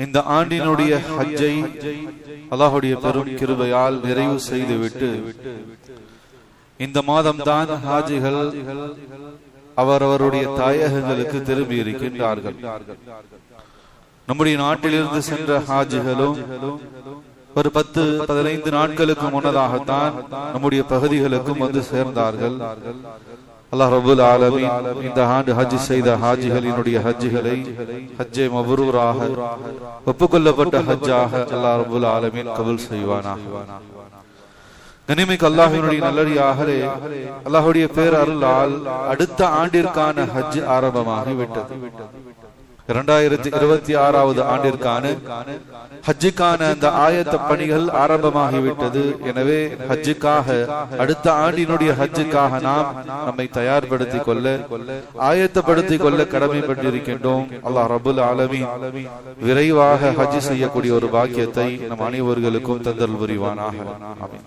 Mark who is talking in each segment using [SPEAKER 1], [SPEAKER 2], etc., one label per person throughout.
[SPEAKER 1] இந்த ஆண்டினுடைய ஹஜ்ஜை அல்லாஹ்வுடைய பெரும் கிருபையால் நிறைவு செய்துவிட்டு இந்த மாதம் தான் ஹாஜிகள் அவரவருடைய தாயகங்களுக்கு திரும்பி இருக்கின்றார்கள். நம்முடைய நாட்டிலிருந்து சென்ற ஹாஜிகளும் ஒரு 10-15 நாட்களுக்கு முன்னதாகத்தான் நம்முடைய பகுதிகளுக்கும் வந்து சேர்ந்தார்கள். அல்லாஹ் ரப்பல் ஆலமீன் இந்த ஆண்டு ஹஜ் செய்த ஹாஜிகளினுடைய ஹஜ்ஜுகளை ஹஜ்ஜே மப்ரூராக ஒப்புக்கொள்ளப்பட்ட ஹஜ்ஜாக அல்லாஹ் ரப்பல் ஆலமீன் கபூல் செய்வானாக. கனிமிக்க அல்லாஹ்வினுடைய நல்லடியார்களே, அல்லாஹ்வுடைய பேரருளால் அடுத்த ஆண்டிற்கான ஹஜ் ஆரம்பமாகிவிட்டது. 2026வது ஆண்டிற்கான ஹஜ்ஜுக்கான அந்த ஆயத்த பணிகள் ஆரம்பமாகிவிட்டது. எனவே ஹஜ்ஜுக்காக அடுத்த ஆண்டினுடைய ஹஜ்ஜுக்காக நாம் நம்மை தயார்படுத்திக் கொள்ள ஆயத்தப்படுத்திக் கொள்ள கடமைப்பட்டிருக்கின்றோம். அல்லாஹ் ரப்பல் ஆலமீன் விரைவாக ஹஜ் செய்யக்கூடிய ஒரு பாக்கியத்தை நம் அனைவர்களுக்கும் தந்தல் புரிவானாக. ஆமீன்.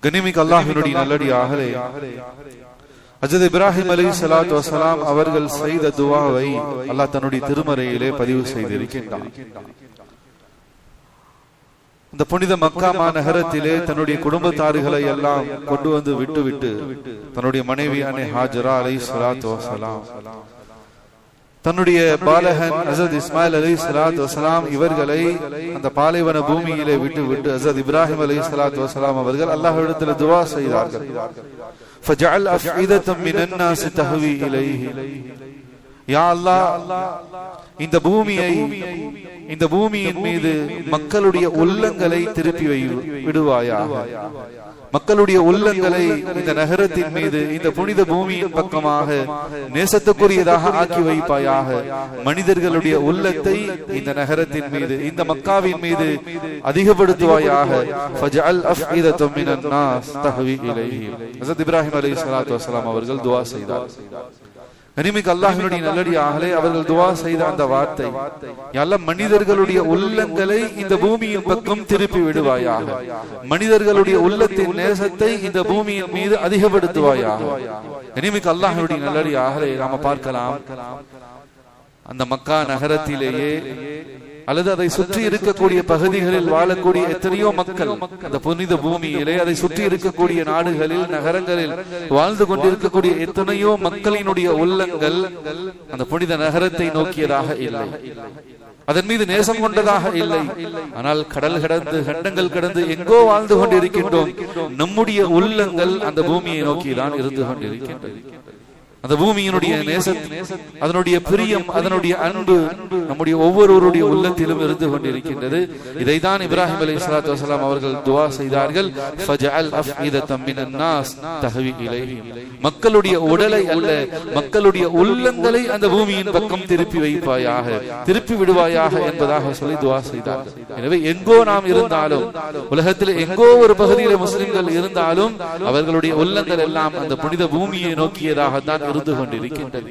[SPEAKER 1] கனிமிக்க அல்லாஹ்வினுடைய நல்லடியார்களே, ஹஜ்ரத் இப்ராஹிம் அலைஹிஸ்ஸலாத்து வஸலாம் அவர்கள் செய்த துஆவை அல்லாஹ் தன்னுடைய திருமறையிலே பதிவு செய்திருக்கின்றார். இந்த புனித மக்கா மாநகரத்திலே தன்னுடைய குடும்பத்தார்களை எல்லாம் கொண்டு வந்து விட்டுவிட்டு தன்னுடைய மனைவியான ஹாஜரா அலைஹிஸ்ஸலாத்து வஸலாம், தன்னுடைய பாலகன் ஹஜ்ரத் இஸ்மாயில் அலைஹிஸ்ஸலாத்து வஸலாம் இவர்களை அந்த பாலைவன பூமியிலே விட்டு ஹஜ்ரத் இப்ராஹிம் அலைஹிஸ்ஸலாத்து வஸலாம் அவர்கள் அல்லாஹ்விடத்தில் துஆ செய்தார்கள். فجعل أفئدة من الناس تهوي إليه. யா அல்லாஹ், இந்த பூமியின் மீது மக்களுடைய உள்ளங்களை திருப்பி விடுவாயாக. மக்களுடைய உள்ளங்களை இந்த நகரத்தின் மீது, இந்த புனித பூமியின் பக்கமாக நேசத்துக்குரியதாக ஆக்கி வைப்பாயாக. மனிதர்களுடைய உள்ளத்தை இந்த நகரத்தின் மீது, இந்த மக்காவின் மீது அதிகப்படுத்துவாயாக. ஃபஜஅல் அஃஇதத்தம் மினன் நாஸ் தஹவி இலைஹி. ஹஜ்ரத் இப்ராஹிம் அலைஹிஸ்ஸலாத்து வஸலாம் அவர்கள் துஆ செய்தார். கனிமிக்க அல்லாஹ்வினுடைய நல்லடியார்களே, அவர்கள் துஆ செய்த அந்த வார்த்தை, யா அல்லாஹ், மனிதர்களுடைய உள்ளங்களை இந்த பூமியின் பக்கம் திருப்பி விடுவாயாக. மனிதர்களுடைய உள்ளத்தின் நேசத்தை இந்த பூமியின் மீது அதிகப்படுத்துவாயாக. கனிமிக்க அல்லாஹ்வினுடைய நல்லடியார்களே, நாம பார்க்கலாம், அந்த மக்கா நகரத்திலேயே அல்லது அதை சுற்றி இருக்கக்கூடிய பகுதிகளில் வாழக்கூடிய எத்தனையோ மக்கள் அந்த புனித பூமியிலே, அதை சுற்றி இருக்கக்கூடிய நாடுகளில், நகரங்களில் வாழ்ந்து கொண்டிருக்கக்கூடிய எத்தனையோ மக்களினுடைய உள்ளங்கள் அந்த புனித நகரத்தை நோக்கியதாக இல்லை, அதன் மீது நேசம் கொண்டதாக இல்லை. ஆனால் கடல் கடந்து, கண்டங்கள் கடந்து எங்கோ வாழ்ந்து கொண்டிருக்கின்றோம். நம்முடைய உள்ளங்கள் அந்த பூமியை நோக்கிதான் இருந்து கொண்டிருக்கின்றது. அந்த பூமியினுடைய நேசம், அதனுடைய பிரியம், அதனுடைய அன்பு நம்முடைய ஒவ்வொருவருடைய உள்ளத்திலும் இருந்து கொண்டிருக்கின்றது. இதைதான் இப்ராஹிம் அலைஹிஸ்ஸலாத்து வஸலாம் அவர்கள் துஆ செய்தார்கள். ஃபஜஅல் அஃஇதத்தம் மினன் நாஸ் தஹவி இலைஹி. மக்களுடைய உடலை அல்ல, மக்களுடைய உள்ளங்களை அந்த பூமியின் பக்கம் திருப்பி வைப்பாயாக, திருப்பி விடுவாயாக என்பதாக சொல்லி துஆ செய்தார்கள். எனவே எங்கோ நாம் இருந்தாலும், உலகத்தில் எங்கோ ஒரு பகுதியில் முஸ்லிம்கள் இருந்தாலும், அவர்களுடைய உள்ளங்கள் எல்லாம் அந்த புனித பூமியை நோக்கியதாகத்தான் இருந்து கொண்டிருக்கின்றது.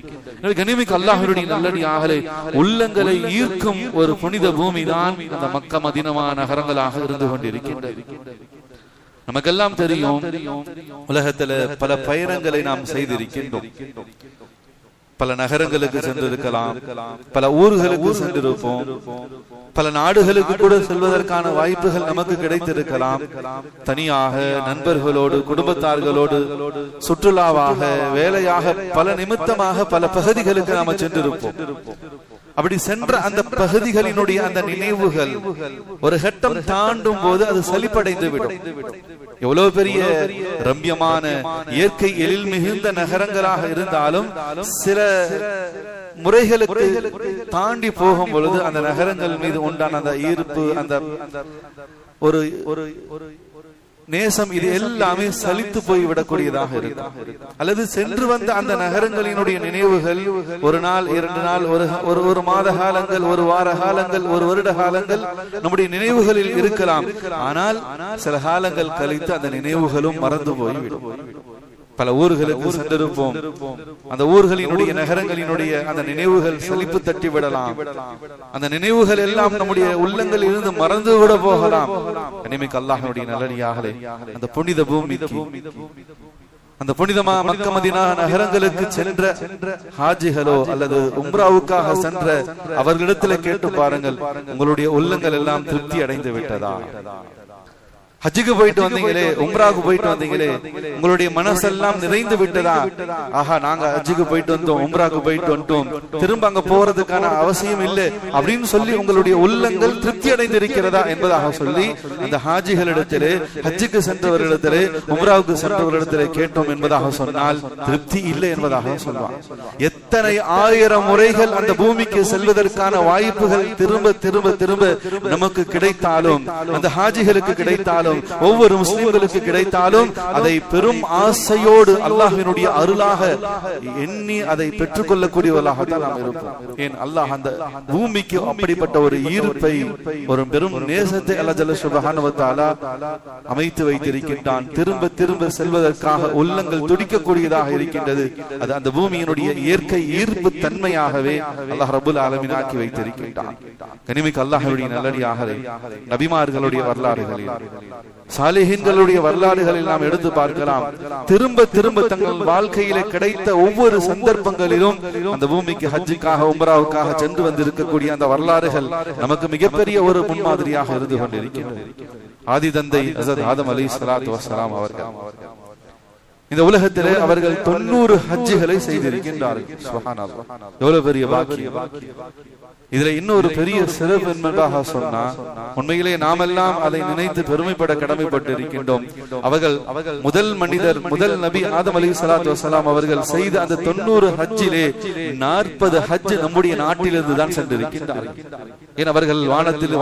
[SPEAKER 1] கனிமிக்க அல்லாஹ்வினுடைய நல்லடியார்களே, உள்ளங்களை ஈர்க்கும் ஒரு புனித பூமி தான் அந்த மக்கா மதீனா நகரங்களாக இருந்து கொண்டிருக்கின்றது. நமக்கெல்லாம் தெரியும், உலகத்துல பல பயணங்களை நாம் செய்திருக்கின்றோம். பல நகரங்களுக்கு சென்றிருக்கலாம், பல ஊர்களுக்கு சென்றிருப்போம், பல நாடுகளுக்கு கூட செல்வதற்கான வாய்ப்புகள் நமக்கு கிடைத்திருக்கலாம். தனியாக, நண்பர்களோடு, குடும்பத்தார்களோடு, சுற்றுலாவாக, வேலையாக, பல நிமித்தமாக பல பகுதிகளுக்கு நாம சென்றிருப்போம். அப்படி சென்ற அந்த பகுதிகளினுடைய அந்த நினைவுகள் ஒரு கட்டம் தாண்டும் போது அது சலிப்படைந்து விடும். எவ்வளவு பெரிய ரம்யமான இயற்கை எழில் மிகுந்த நகரங்களாக இருந்தாலும் சில முறைகளுக்கு தாண்டி போகும் பொழுது அந்த நகரங்கள் மீது உண்டான அந்த ஈர்ப்பு, அந்த ஒரு நேசம், இது எல்லாமே சலித்து போய்விடக்கூடியதாக இருக்கும். அல்லது சென்று வந்த அந்த நகரங்களினுடைய நினைவுகள் ஒரு நாள், 2 நாள், ஒரு மாத காலங்கள், ஒரு வார காலங்கள், ஒரு வருட காலங்கள் நம்முடைய நினைவுகளில் இருக்கலாம். ஆனால் சில காலங்கள் கழித்து அந்த நினைவுகளும் மறந்து போய்விடும். பல ஊர்களுக்கு சென்றிருப்போம், அந்த ஊர்களினுடைய, நகரங்களினுடைய அந்த நினைவுகள் சலிப்பு தட்டி விடலாம். அந்த நினைவுகள் எல்லாம் நம்முடைய உள்ளங்களில் இருந்து மறந்து விட போகலாம். கனிமிக்க அல்லாஹ்வுடைய நல்லடியார்களே, அந்த புனித பூமிக்கு அந்த புனிதமா மக்கா மதீனா நகரங்களுக்கு சென்ற ஹாஜிகளோ அல்லது உம்ராவுக்காக சென்ற அவர்களிடத்தில் கேட்டு பாருங்கள், உங்களுடைய உள்ளங்கள் எல்லாம் திருப்தி அடைந்து விட்டதா? ஹஜ்ஜுக்கு போயிட்டு வந்தீங்களே, உம்ராவுக்கு போயிட்டு வந்தீங்களே, உங்களுடைய மனசெல்லாம் நிறைந்து விட்டதா? ஆஹா, நாங்க ஹஜ்ஜுக்கு போயிட்டு வந்தோம், உம்ராவுக்கு போயிட்டு வந்துட்டோம், திரும்ப அங்க போறதுக்கான அவசியம் இல்லை அப்படின்னு சொல்லி உங்களுடைய உள்ளங்கள் திருப்தி அடைந்திருக்கிறதா என்பதாக சொல்லி அந்த ஹாஜிகளிடத்திலே, ஹஜ்ஜுக்கு சென்றவர்களிடத்திலே, உம்ராவுக்கு சென்றவர்களிடத்திலே கேட்டோம் என்பதாக சொன்னால் திருப்தி இல்லை என்பதாக சொல்வார். எத்தனை ஆயிரம் முறைகள் அந்த பூமிக்கு செல்வதற்கான வாய்ப்புகள் திரும்ப திரும்ப திரும்ப நமக்கு கிடைத்தாலும், அந்த ஹாஜிகளுக்கு கிடைத்தாலும், ஒவ்வொரு முஸ்லிம்களுக்கு கிடைத்தாலும் அதை பெரும் ஆசையோடு அல்லாஹ்வினுடைய அருளாக எண்ணி அதை பெற்றுக் கொள்ளக்கூடியவர்களாகத்தான் நாம் இருப்போம். ஏன் அல்லாஹ் அந்த பூமிக்கு அப்படிப்பட்ட ஒரு ஈர்ப்பை, ஒரு பெரும் நேசத்தை அல்லாஹ் ஜல்ல சுப்ஹானஹு வ தஆலா அமைத்து வைத்திருக்கின்றான். திரும்ப திரும்ப செல்வதற்காக உள்ளங்கள் துடிக்கக்கூடியதாக இருக்கின்றது. அது அந்த பூமியினுடைய இயற்கை ஈர்ப்பு தன்மையாகவே அல்லாஹ் ரப்புல் ஆலமீன் ஆக்கி வைத்திருக்கின்றான். கனிமிக்க அல்லாஹ்வுடைய நல்லடியார்களே, நபிமார்களுடைய வரலாறுகளில், சாலிஹீன்களுடைய வரலாறுகளில் நாம் எடுத்து பார்க்கலாம். திரும்ப திரும்ப தங்கள் வாழ்க்கையில கிடைத்த ஒவ்வொரு சந்தர்ப்பங்களிலும் அந்த பூமிக்கு ஹஜ்ஜுக்காக உம்ராவுக்காக சென்று வந்திருக்கக்கூடிய அந்த வரலாறுகள் நமக்கு மிகப்பெரிய ஒரு முன்மாதிரியாக இருந்து கொண்டிருக்கின்றது. ஆதி தந்தை ஹஸரத் ஆதம் அலைஹிஸ்ஸலாத்து வஸ்ஸலாம் அவர்கள் இந்த உலகத்திலே அவர்கள் 90 ஹஜ்ஜுகளை செய்திருக்கின்றார்கள். சுப்ஹானல்லாஹ், எவ்வளவு பெரிய பாக்கியம்! இதுல இன்னொரு பெரிய சிறப்பு என்பதாக சொன்னா, உண்மையிலே நாமெல்லாம் அதை நினைத்து பெருமைப்பட கடமைப்பட்டு இருக்கின்றோம். அவர்கள் முதல் மனிதர், முதல் நபி ஆதம் அலைஹிஸ்ஸலாத்து வஸ்ஸலாம் அவர்கள் செய்த அந்த 90 ஹஜ்ஜிலே 40 ஹஜ் நம்முடைய நாட்டிலிருந்து தான் சென்றிருக்கின்றார்கள். ஏன் அவர்கள்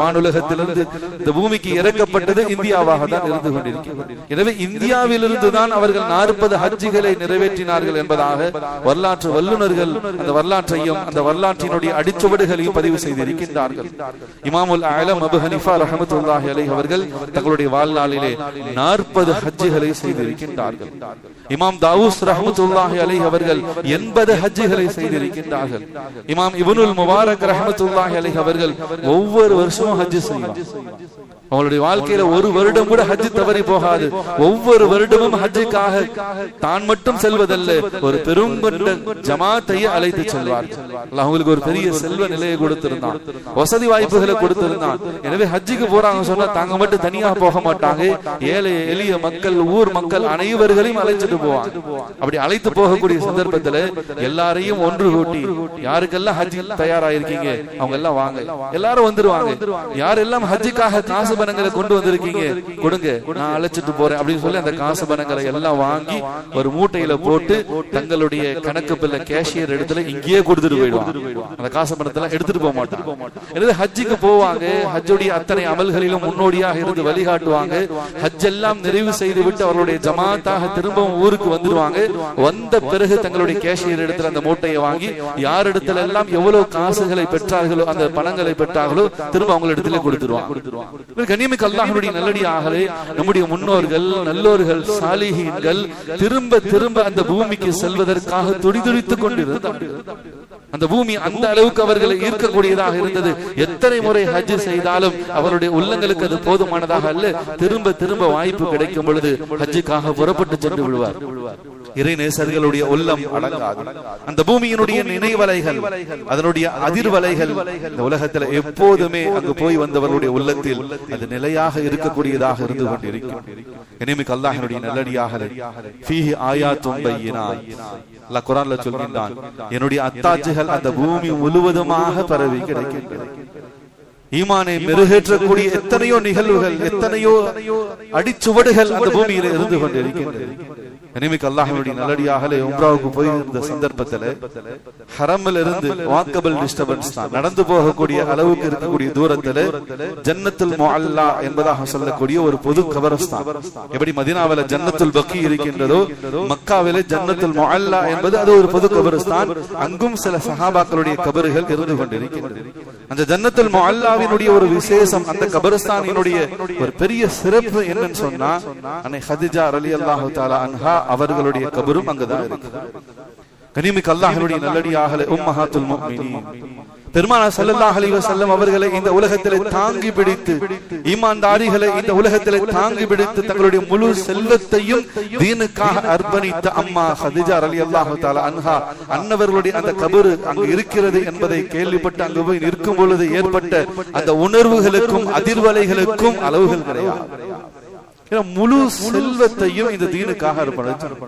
[SPEAKER 1] வானுலகத்திலிருந்து இந்த பூமிக்கு இறக்கப்பட்டது இந்தியாவாக தான் இருந்து கொண்டிருக்கிறது. எனவே இந்தியாவிலிருந்து தான் அவர்கள் 40 ஹஜ்ஜிகளை நிறைவேற்றினார்கள் என்பதாக வரலாற்று வல்லுநர்கள் அந்த வரலாற்றையும் அந்த வரலாற்றினுடைய அடிச்சுவடுகளையும் பதிவு செய்திருக்கின்றார்கள். இமாமுல் ஆலம் அபு ஹனீஃபா ரஹ்மத்துல்லாஹி அலைஹி அவர்கள் தங்களுடைய வாழ்நாளிலே 40 ஹஜ்ஜுகளை செய்திருக்கின்றார்கள். இமாம் தாவூஸ் ரஹ்மத்துல்லாஹி அலைஹி அவர்கள் 80 ஹஜ்ஜுகளை செய்திருக்கின்றார்கள். இமாம் இப்னுல் முபாரக் ரஹ்மத்துல்லாஹி அலைஹி அவர்கள் ஒவ்வொரு வருஷமும் ஹஜ் செய்வார். அவங்களுடைய வாழ்க்கையில ஒரு வருடம் கூட ஹஜ் தவறி போகாது. ஒவ்வொரு வருடமும் ஹஜ்ஜுக்காக தான் மட்டும் செல்வதல்ல, ஒரு பெருங்கொண்ட ஜமாத்தையே அழைத்து செல்வார். அல்லாஹ் அவங்களுக்கு ஒரு பெரிய செல்வ நிலையை கொடுத்திருந்தான், வசதி வாய்ப்புகளை கொடுத்திருந்தான். எனவே ஹஜ்ஜுக்கு போறாங்க சொன்னா தாங்க மட்டும் தனியாக போக மாட்டாங்க. ஏழை எளிய மக்கள், ஊர் மக்கள் அனைவர்களையும் அழைச்சிட்டு போவாங்க. அப்படி அழைத்து போகக்கூடிய சந்தர்ப்பத்துல எல்லாரையும் ஒன்று கூட்டி, யாருக்கெல்லாம் ஹஜ் தயாராயிருக்கீங்க அவங்க எல்லாம் வாங்க, எல்லாரும் வந்துருவாங்க. யாரெல்லாம் ஹஜ்ஜுக்காக காசு பணங்களை கொண்டு வந்திருக்கீங்க கொடுங்க, நான் அழைச்சிட்டு போறேன் அப்படின்னு சொல்லி அந்த காசு பணங்களை எல்லாம் வாங்கி ஒரு மூட்டையில போட்டு தங்களுடைய கணக்கு பிள்ளை கேஷியர் இடத்துல இங்கேயே கொடுத்துட்டு போயிடுவாங்க. அந்த காசு பணத்தை எடுத்துட்டு போக மாட்டாங்க. எனவே ஹஜ்ஜுக்கு போவாங்க. ஹஜ்ஜுடைய அத்தனை அமல்களிலும் முன்னோடியாக இருந்து வழிகாட்டுவாங்க. ஹஜ் எல்லாம் நிறைவு செய்து விட்டு அவர்களுடைய ஜமாத்தாக திரும்பவும் ஊருக்கு வந்துடுவாங்க. வந்த பிறகு தங்களுடைய கேஷியர் இடத்துல அந்த மூட்டையை வாங்கி யார் இடத்துல எல்லாம் எவ்வளவு காசுகளை பெற்றார்களோ, அந்த பணங்களை பெற்றார்களோ திரும்ப அவங்க இடத்துல கொடுத்துருவாங்க. கண்ணியமிக்க அல்லாஹ்வுடைய நல்லடியார்களே, நம்முடைய முன்னோர்கள், நல்லோர்கள், சாலிஹீன்கள் திரும்ப திரும்ப அந்த பூமிக்கு செல்வதற்காக துடிதுடித்துக் கொண்டிருந்தார்கள். அந்த பூமி அந்த அளவுக்கு அவர்களை ஈர்க்கக்கூடியதாக இருந்தது. எத்தனை முறை ஹஜ் செய்தாலும் அவருடைய உள்ளங்களுக்கு அது போதுமானதாக அல்ல. திரும்ப திரும்ப வாய்ப்பு கிடைக்கும் பொழுது ஹஜ்ஜுக்காக புறப்பட்டு சென்று விடுவார். இறை நேசர்களுடைய உள்ளம் அடங்காது. அந்த பூமியினுடைய நினைவலைகள், அதனுடைய அதிர்வலைகள் இந்த உலகத்தில் எப்போதுமே அங்கு போய் வந்தவர்களுடைய உள்ளத்தில் அது நிலையாக இருக்கக்கூடியதாக இருந்து கொண்டிருக்கும். கண்ணியமிக்க அல்லாஹ்வினுடைய நல்லடியார்களே, ஃபீஹி ஆயாத்தும் பையினாத், அல்லாஹ் குர்ஆன்ல சொல்கின்றான், என்னுடைய அத்தாட்சிகள் அந்த பூமி முழுவதுமாக பரவி கிடக்கின்றன. ஈமானை மெருகேற்றக்கூடிய எத்தனையோ நிகழ்வுகள், எத்தனையோ அடிச்சுவடுகள் அந்த பூமியில் இருந்து கொண்டிருக்கின்றன. கண்ணியமிக்க அல்லாஹ்வுடைய நல்லடியார்களே, உம்ராவுக்கு போயிருந்த சந்தர்ப்பத்தில் ஹரம்ல இருந்து வாக்கபிள் டிஸ்டர்பன்ஸ் தான், நடந்து போகக்கூடிய அளவுக்கு இருக்கக்கூடிய தூரத்தில் ஜன்னத்துல் முஅல்லா என்பதாக சொல்லக்கூடிய ஒரு பொது கபரஸ்தான். எப்படி மதீனாவில ஜன்னத்துல் பக்கி இருக்கின்றதோ, மக்காவில ஜன்னத்துல் முஅல்லா என்பது அது ஒரு பொது கபரஸ்தான். அங்கும் சில சஹாபாக்களுடைய கபறுகள் இருந்து கொண்டிருக்கின்றன. அந்த ஜன்னத்துல் முஅல்லாவினுடைய ஒரு விசேஷம், அந்த கபரஸ்தானினுடைய ஒரு பெரிய சிறப்பு என்னன்னு சொன்னா, அன்னை ஹதீஜா ரலியல்லாஹு தஆலா அன்ஹா அவர்களுடைய கபரும் அங்குதான் இருக்கு. கண்ணியமிக்க அல்லாஹ்வுடைய நல்லடியார்களே, உம்மஹாத்துல் முஃமினீன், பெருமானார் ஸல்லல்லாஹு அலைஹி வஸல்லம் அவர்களை இந்த உலகத்திலே தாங்கி பிடித்து, ஈமான்தாரிகளை இந்த உலகத்திலே தாங்கி பிடித்து தங்களுடைய முழு செல்வத்தையும் தீனுக்காக அர்ப்பணித்த அம்மா ஹதீஜா ரலியல்லாஹு தஆலா அன்ஹா அன்னவர்களுடைய அந்த கபர் அங்கு இருக்கிறது என்பதை கேள்விப்பட்டு அங்கு போய் நிற்கும் பொழுது ஏற்பட்ட அந்த உணர்வுகளுக்கும் அதிர்வலைகளுக்கும் அளவுகள் கிடையாது. முழு செல்வத்தையும் இந்த தீனுக்காக அர்ப்பணித்தார்.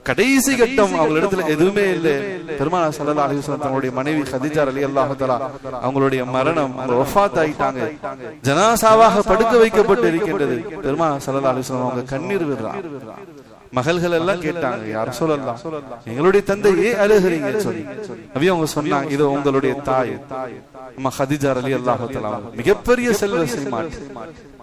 [SPEAKER 1] கடைசி கட்டம் அவங்களிடத்துல எதுவுமே இல்லை. பெருமானார் ஸல்லல்லாஹு அலைஹி வஸல்லம் தங்களுடைய மனைவி ஹதீஜா ரலியல்லாஹு தஆலா அவங்களுடைய மரணம், வஃபாத் ஆயிட்டாங்க, ஜனாசாவாக படுக்க வைக்கப்பட்டு இருக்கின்றது. பெருமானார் ஸல்லல்லாஹு அலைஹி வஸல்லம் அவங்க கண்ணீர் விடுறாங்க. மகள்கள் எல்லாம் கேட்டாங்க, யா ரசூலல்லாஹ் எங்களுடைய தந்தை ஏன் அழுகிறீங்க சொல்லி. நபி அவங்க சொன்னாங்க, இது உங்களுடைய தாய் அம்மா ஹதீஜா ரலியல்லாஹு தஆலா மிகப்பெரிய செல்வ சீமான்.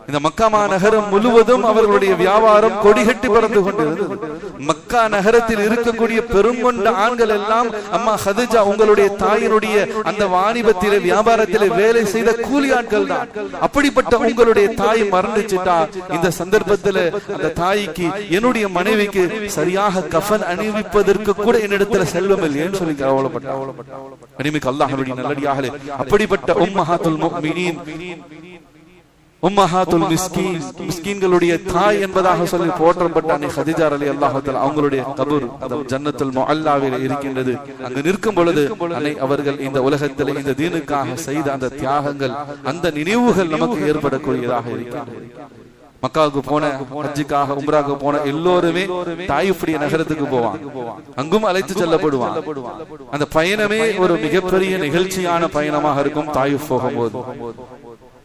[SPEAKER 1] இந்த மக்கா நகரம் முழுவதும் அவர்களுடைய வியாபாரம் கொடிகட்டி பறந்து கொண்டிருந்தது. மக்கா நகரத்தில் இருக்கக்கூடிய பெருங்கொண்ட ஆண்கள் எல்லாம் அம்மா ஹதீஜா உங்களுடைய தாயினுடைய அந்த வாணிபத்திலே வியாபாரத்திலே வேலை செய்த கூலி ஆட்கள் தான். அப்படிப்பட்ட உங்களுடைய தாய் மரணிச்சுட்டா, இந்த சந்தர்ப்பத்தில் அந்த தாய்க்கு என்னுடைய மனைவிக்கு சரியாக கஃன் அணிவிப்பதற்கு கூட என்னிடத்துல செல்வம் இல்லைன்னு சொல்லி கவலைப்பட்டார். அல்லாஹ்வுடைய நல்லடியார்களே, அப்படிப்பட்ட உம்மஹாத்துல் முஃமினீன், உம்மஹாத்துல் மிஸ்கீன், மிஸ்கீன்களுடைய தாய் என்பதாக சொல்லி போற்றப்பட்ட அன்னை ஹதீஜா ரலியல்லாஹு தஆலா அவங்களுடைய கபர் அந்த ஜன்னத்துல் முஅல்லாவில் இருக்கின்றது. அங்கு நிற்கும் பொழுது அன்னை அவர்கள் இந்த உலகத்தில் இந்த தீனுக்காக செய்த அந்த தியாகங்கள், அந்த நினைவுகள் நமக்கு ஏற்படக்கூடியதாக இருக்கிறது. மக்காவுக்கு போன, ஹஜ்ஜுக்காக உம்ராவுக்கு போன எல்லோருமே தாயிஃபுடைய நகரத்துக்கு போவாங்க, அங்கும் அழைத்து செல்லப்படுவாங்க. அந்த பயணமே ஒரு மிகப்பெரிய நிகழ்ச்சியான பயணமாக இருக்கும். தாயிஃப் போகும்போது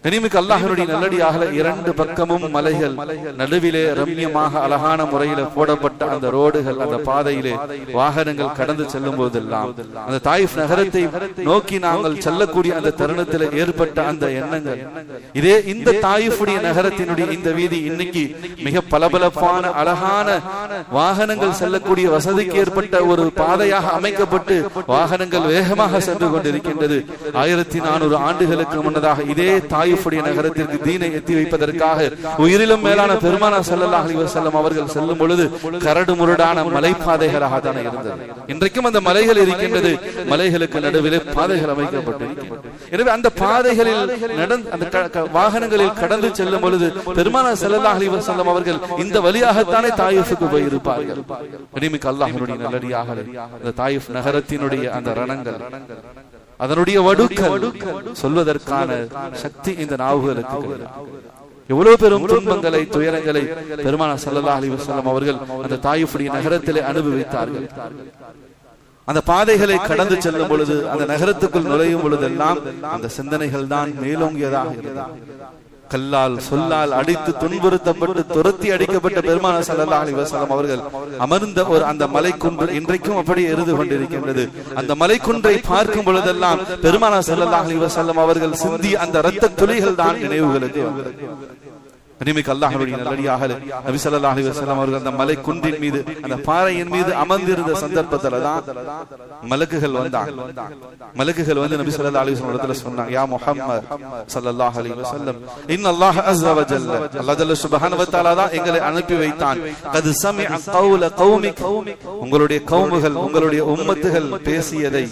[SPEAKER 1] கனிமிக்கு அல்லாஹ்வுடைய நல்லடியாக இரண்டு பக்கமும் மலைகள், நடுவிலே ரம்யமாக அழகான முறையில போடப்பட்ட அந்த ரோடுகள், அந்த பாதையிலே வாகனங்கள் கடந்து செல்லும் போதெல்லாம் அந்த தாயிஃப் நகரத்தை நோக்கி நாங்கள் செல்லக்கூடிய அந்த தருணத்தில் ஏற்பட்ட அந்த எண்ணங்கள், இதே இந்த தாயிஃபுடைய நகரத்தினுடைய இந்த வீதி இன்னைக்கு மிக பளபளப்பான அழகான வாகனங்கள் செல்லக்கூடிய வசதிக்கு ஏற்பட்ட ஒரு பாதையாக அமைக்கப்பட்டு வாகனங்கள் வேகமாக சென்று கொண்டிருக்கின்றது. 1400 ஆண்டுகளுக்கு முன்னதாக இதே நகரத்திற்கு தீனை எத்தி வைப்பதற்காக உயிரிலும் மேலான பெருமானார் ஸல்லல்லாஹு அலைஹி வஸல்லம் அவர்கள் செல்லும் பொழுது கரடு முரடான மலைப்பாதைகளாக தான் இருந்தது. இன்றைக்கும் அந்த மலைகள் இருக்கின்றது, மலைகளுக்கு நடுவிலே பாதைகள் அமைக்கப்பட்டிருக்கின்றன. எனவே அந்த பாதைகளில் அந்த வாகனங்களில் கடந்து செல்லும் பொழுது பெருமானார் ஸல்லல்லாஹு அலைஹி வஸல்லம் அவர்கள் இந்த வழியாகத்தானே தாயிஃபுக்கு போய் இருப்பார்கள். கனிமிக்க அல்லாஹ்வுடைய நல்லடியார்களே, அந்த தாயிஃப் நகரத்தினுடைய அந்த ரணங்கள், அதனுடைய வடுக்கள் சொல்வதற்கான சக்தி இந்த நாவுகளுக்கு எவ்வளவு பெரும் துன்பங்களை, துயரங்களை பெருமானார் ஸல்லல்லாஹு அலைஹி வஸல்லம் அவர்கள் அந்த தாயிஃபுடைய நகரத்திலே அனுபவித்தார்கள். அந்த பாதைகளை கடந்து செல்லும் பொழுது, அந்த நகரத்துக்குள் நுழையும் பொழுதெல்லாம் அந்த சிந்தனைகள் தான் மேலோங்கியதாக இருந்தது. கல்லால் சொல்லால் அடித்து துன்புறுத்தப்பட்டு துரத்தி அடிக்கப்பட்ட பெருமானார் ஸல்லல்லாஹு அலைஹி வஸல்லம் அவர்கள் அமர்ந்த ஒரு அந்த மலைக்குன்று இன்றைக்கும் அப்படியே எரிந்து கொண்டிருக்கின்றது. அந்த மலைக்குன்றை பார்க்கும் பொழுதெல்லாம் பெருமானார் ஸல்லல்லாஹு அலைஹி வஸல்லம் அவர்கள் சிந்திய அந்த இரத்த துளிகள் தான் நினைவுகளுக்கு வந்தது. கனிமிக்க அல்லாஹ்வுடைய நல்லடியார்களே, நபி ஸல்லல்லாஹு அலைஹி வஸல்லம் அவர்கள் அந்த மலை குன்றின் மீது, அந்த பாறையின் மீது அமர்ந்திருந்த சந்தர்ப்பத்துல தான் மலக்குகள் வந்தாங்க. மலக்குகள் வந்து நபி ஸல்லல்லாஹு அலைஹி வஸல்லம் இடத்துல சொன்னாங்க, யா முஹம்மத் ஸல்லல்லாஹு அலைஹி வஸல்லம், இன்னல்லாஹ அஸ்ஸ வ ஜல்ல, அல்லாஹ் ஜல்ல சுப்ஹானஹு வ தஆலா தான் எங்களை அனுப்பி வைத்தான். கத் சமிஅ கௌல கௌமிக், உங்களுடைய கௌமுகள், உங்களுடைய உம்மத்துகள் பேசியதை,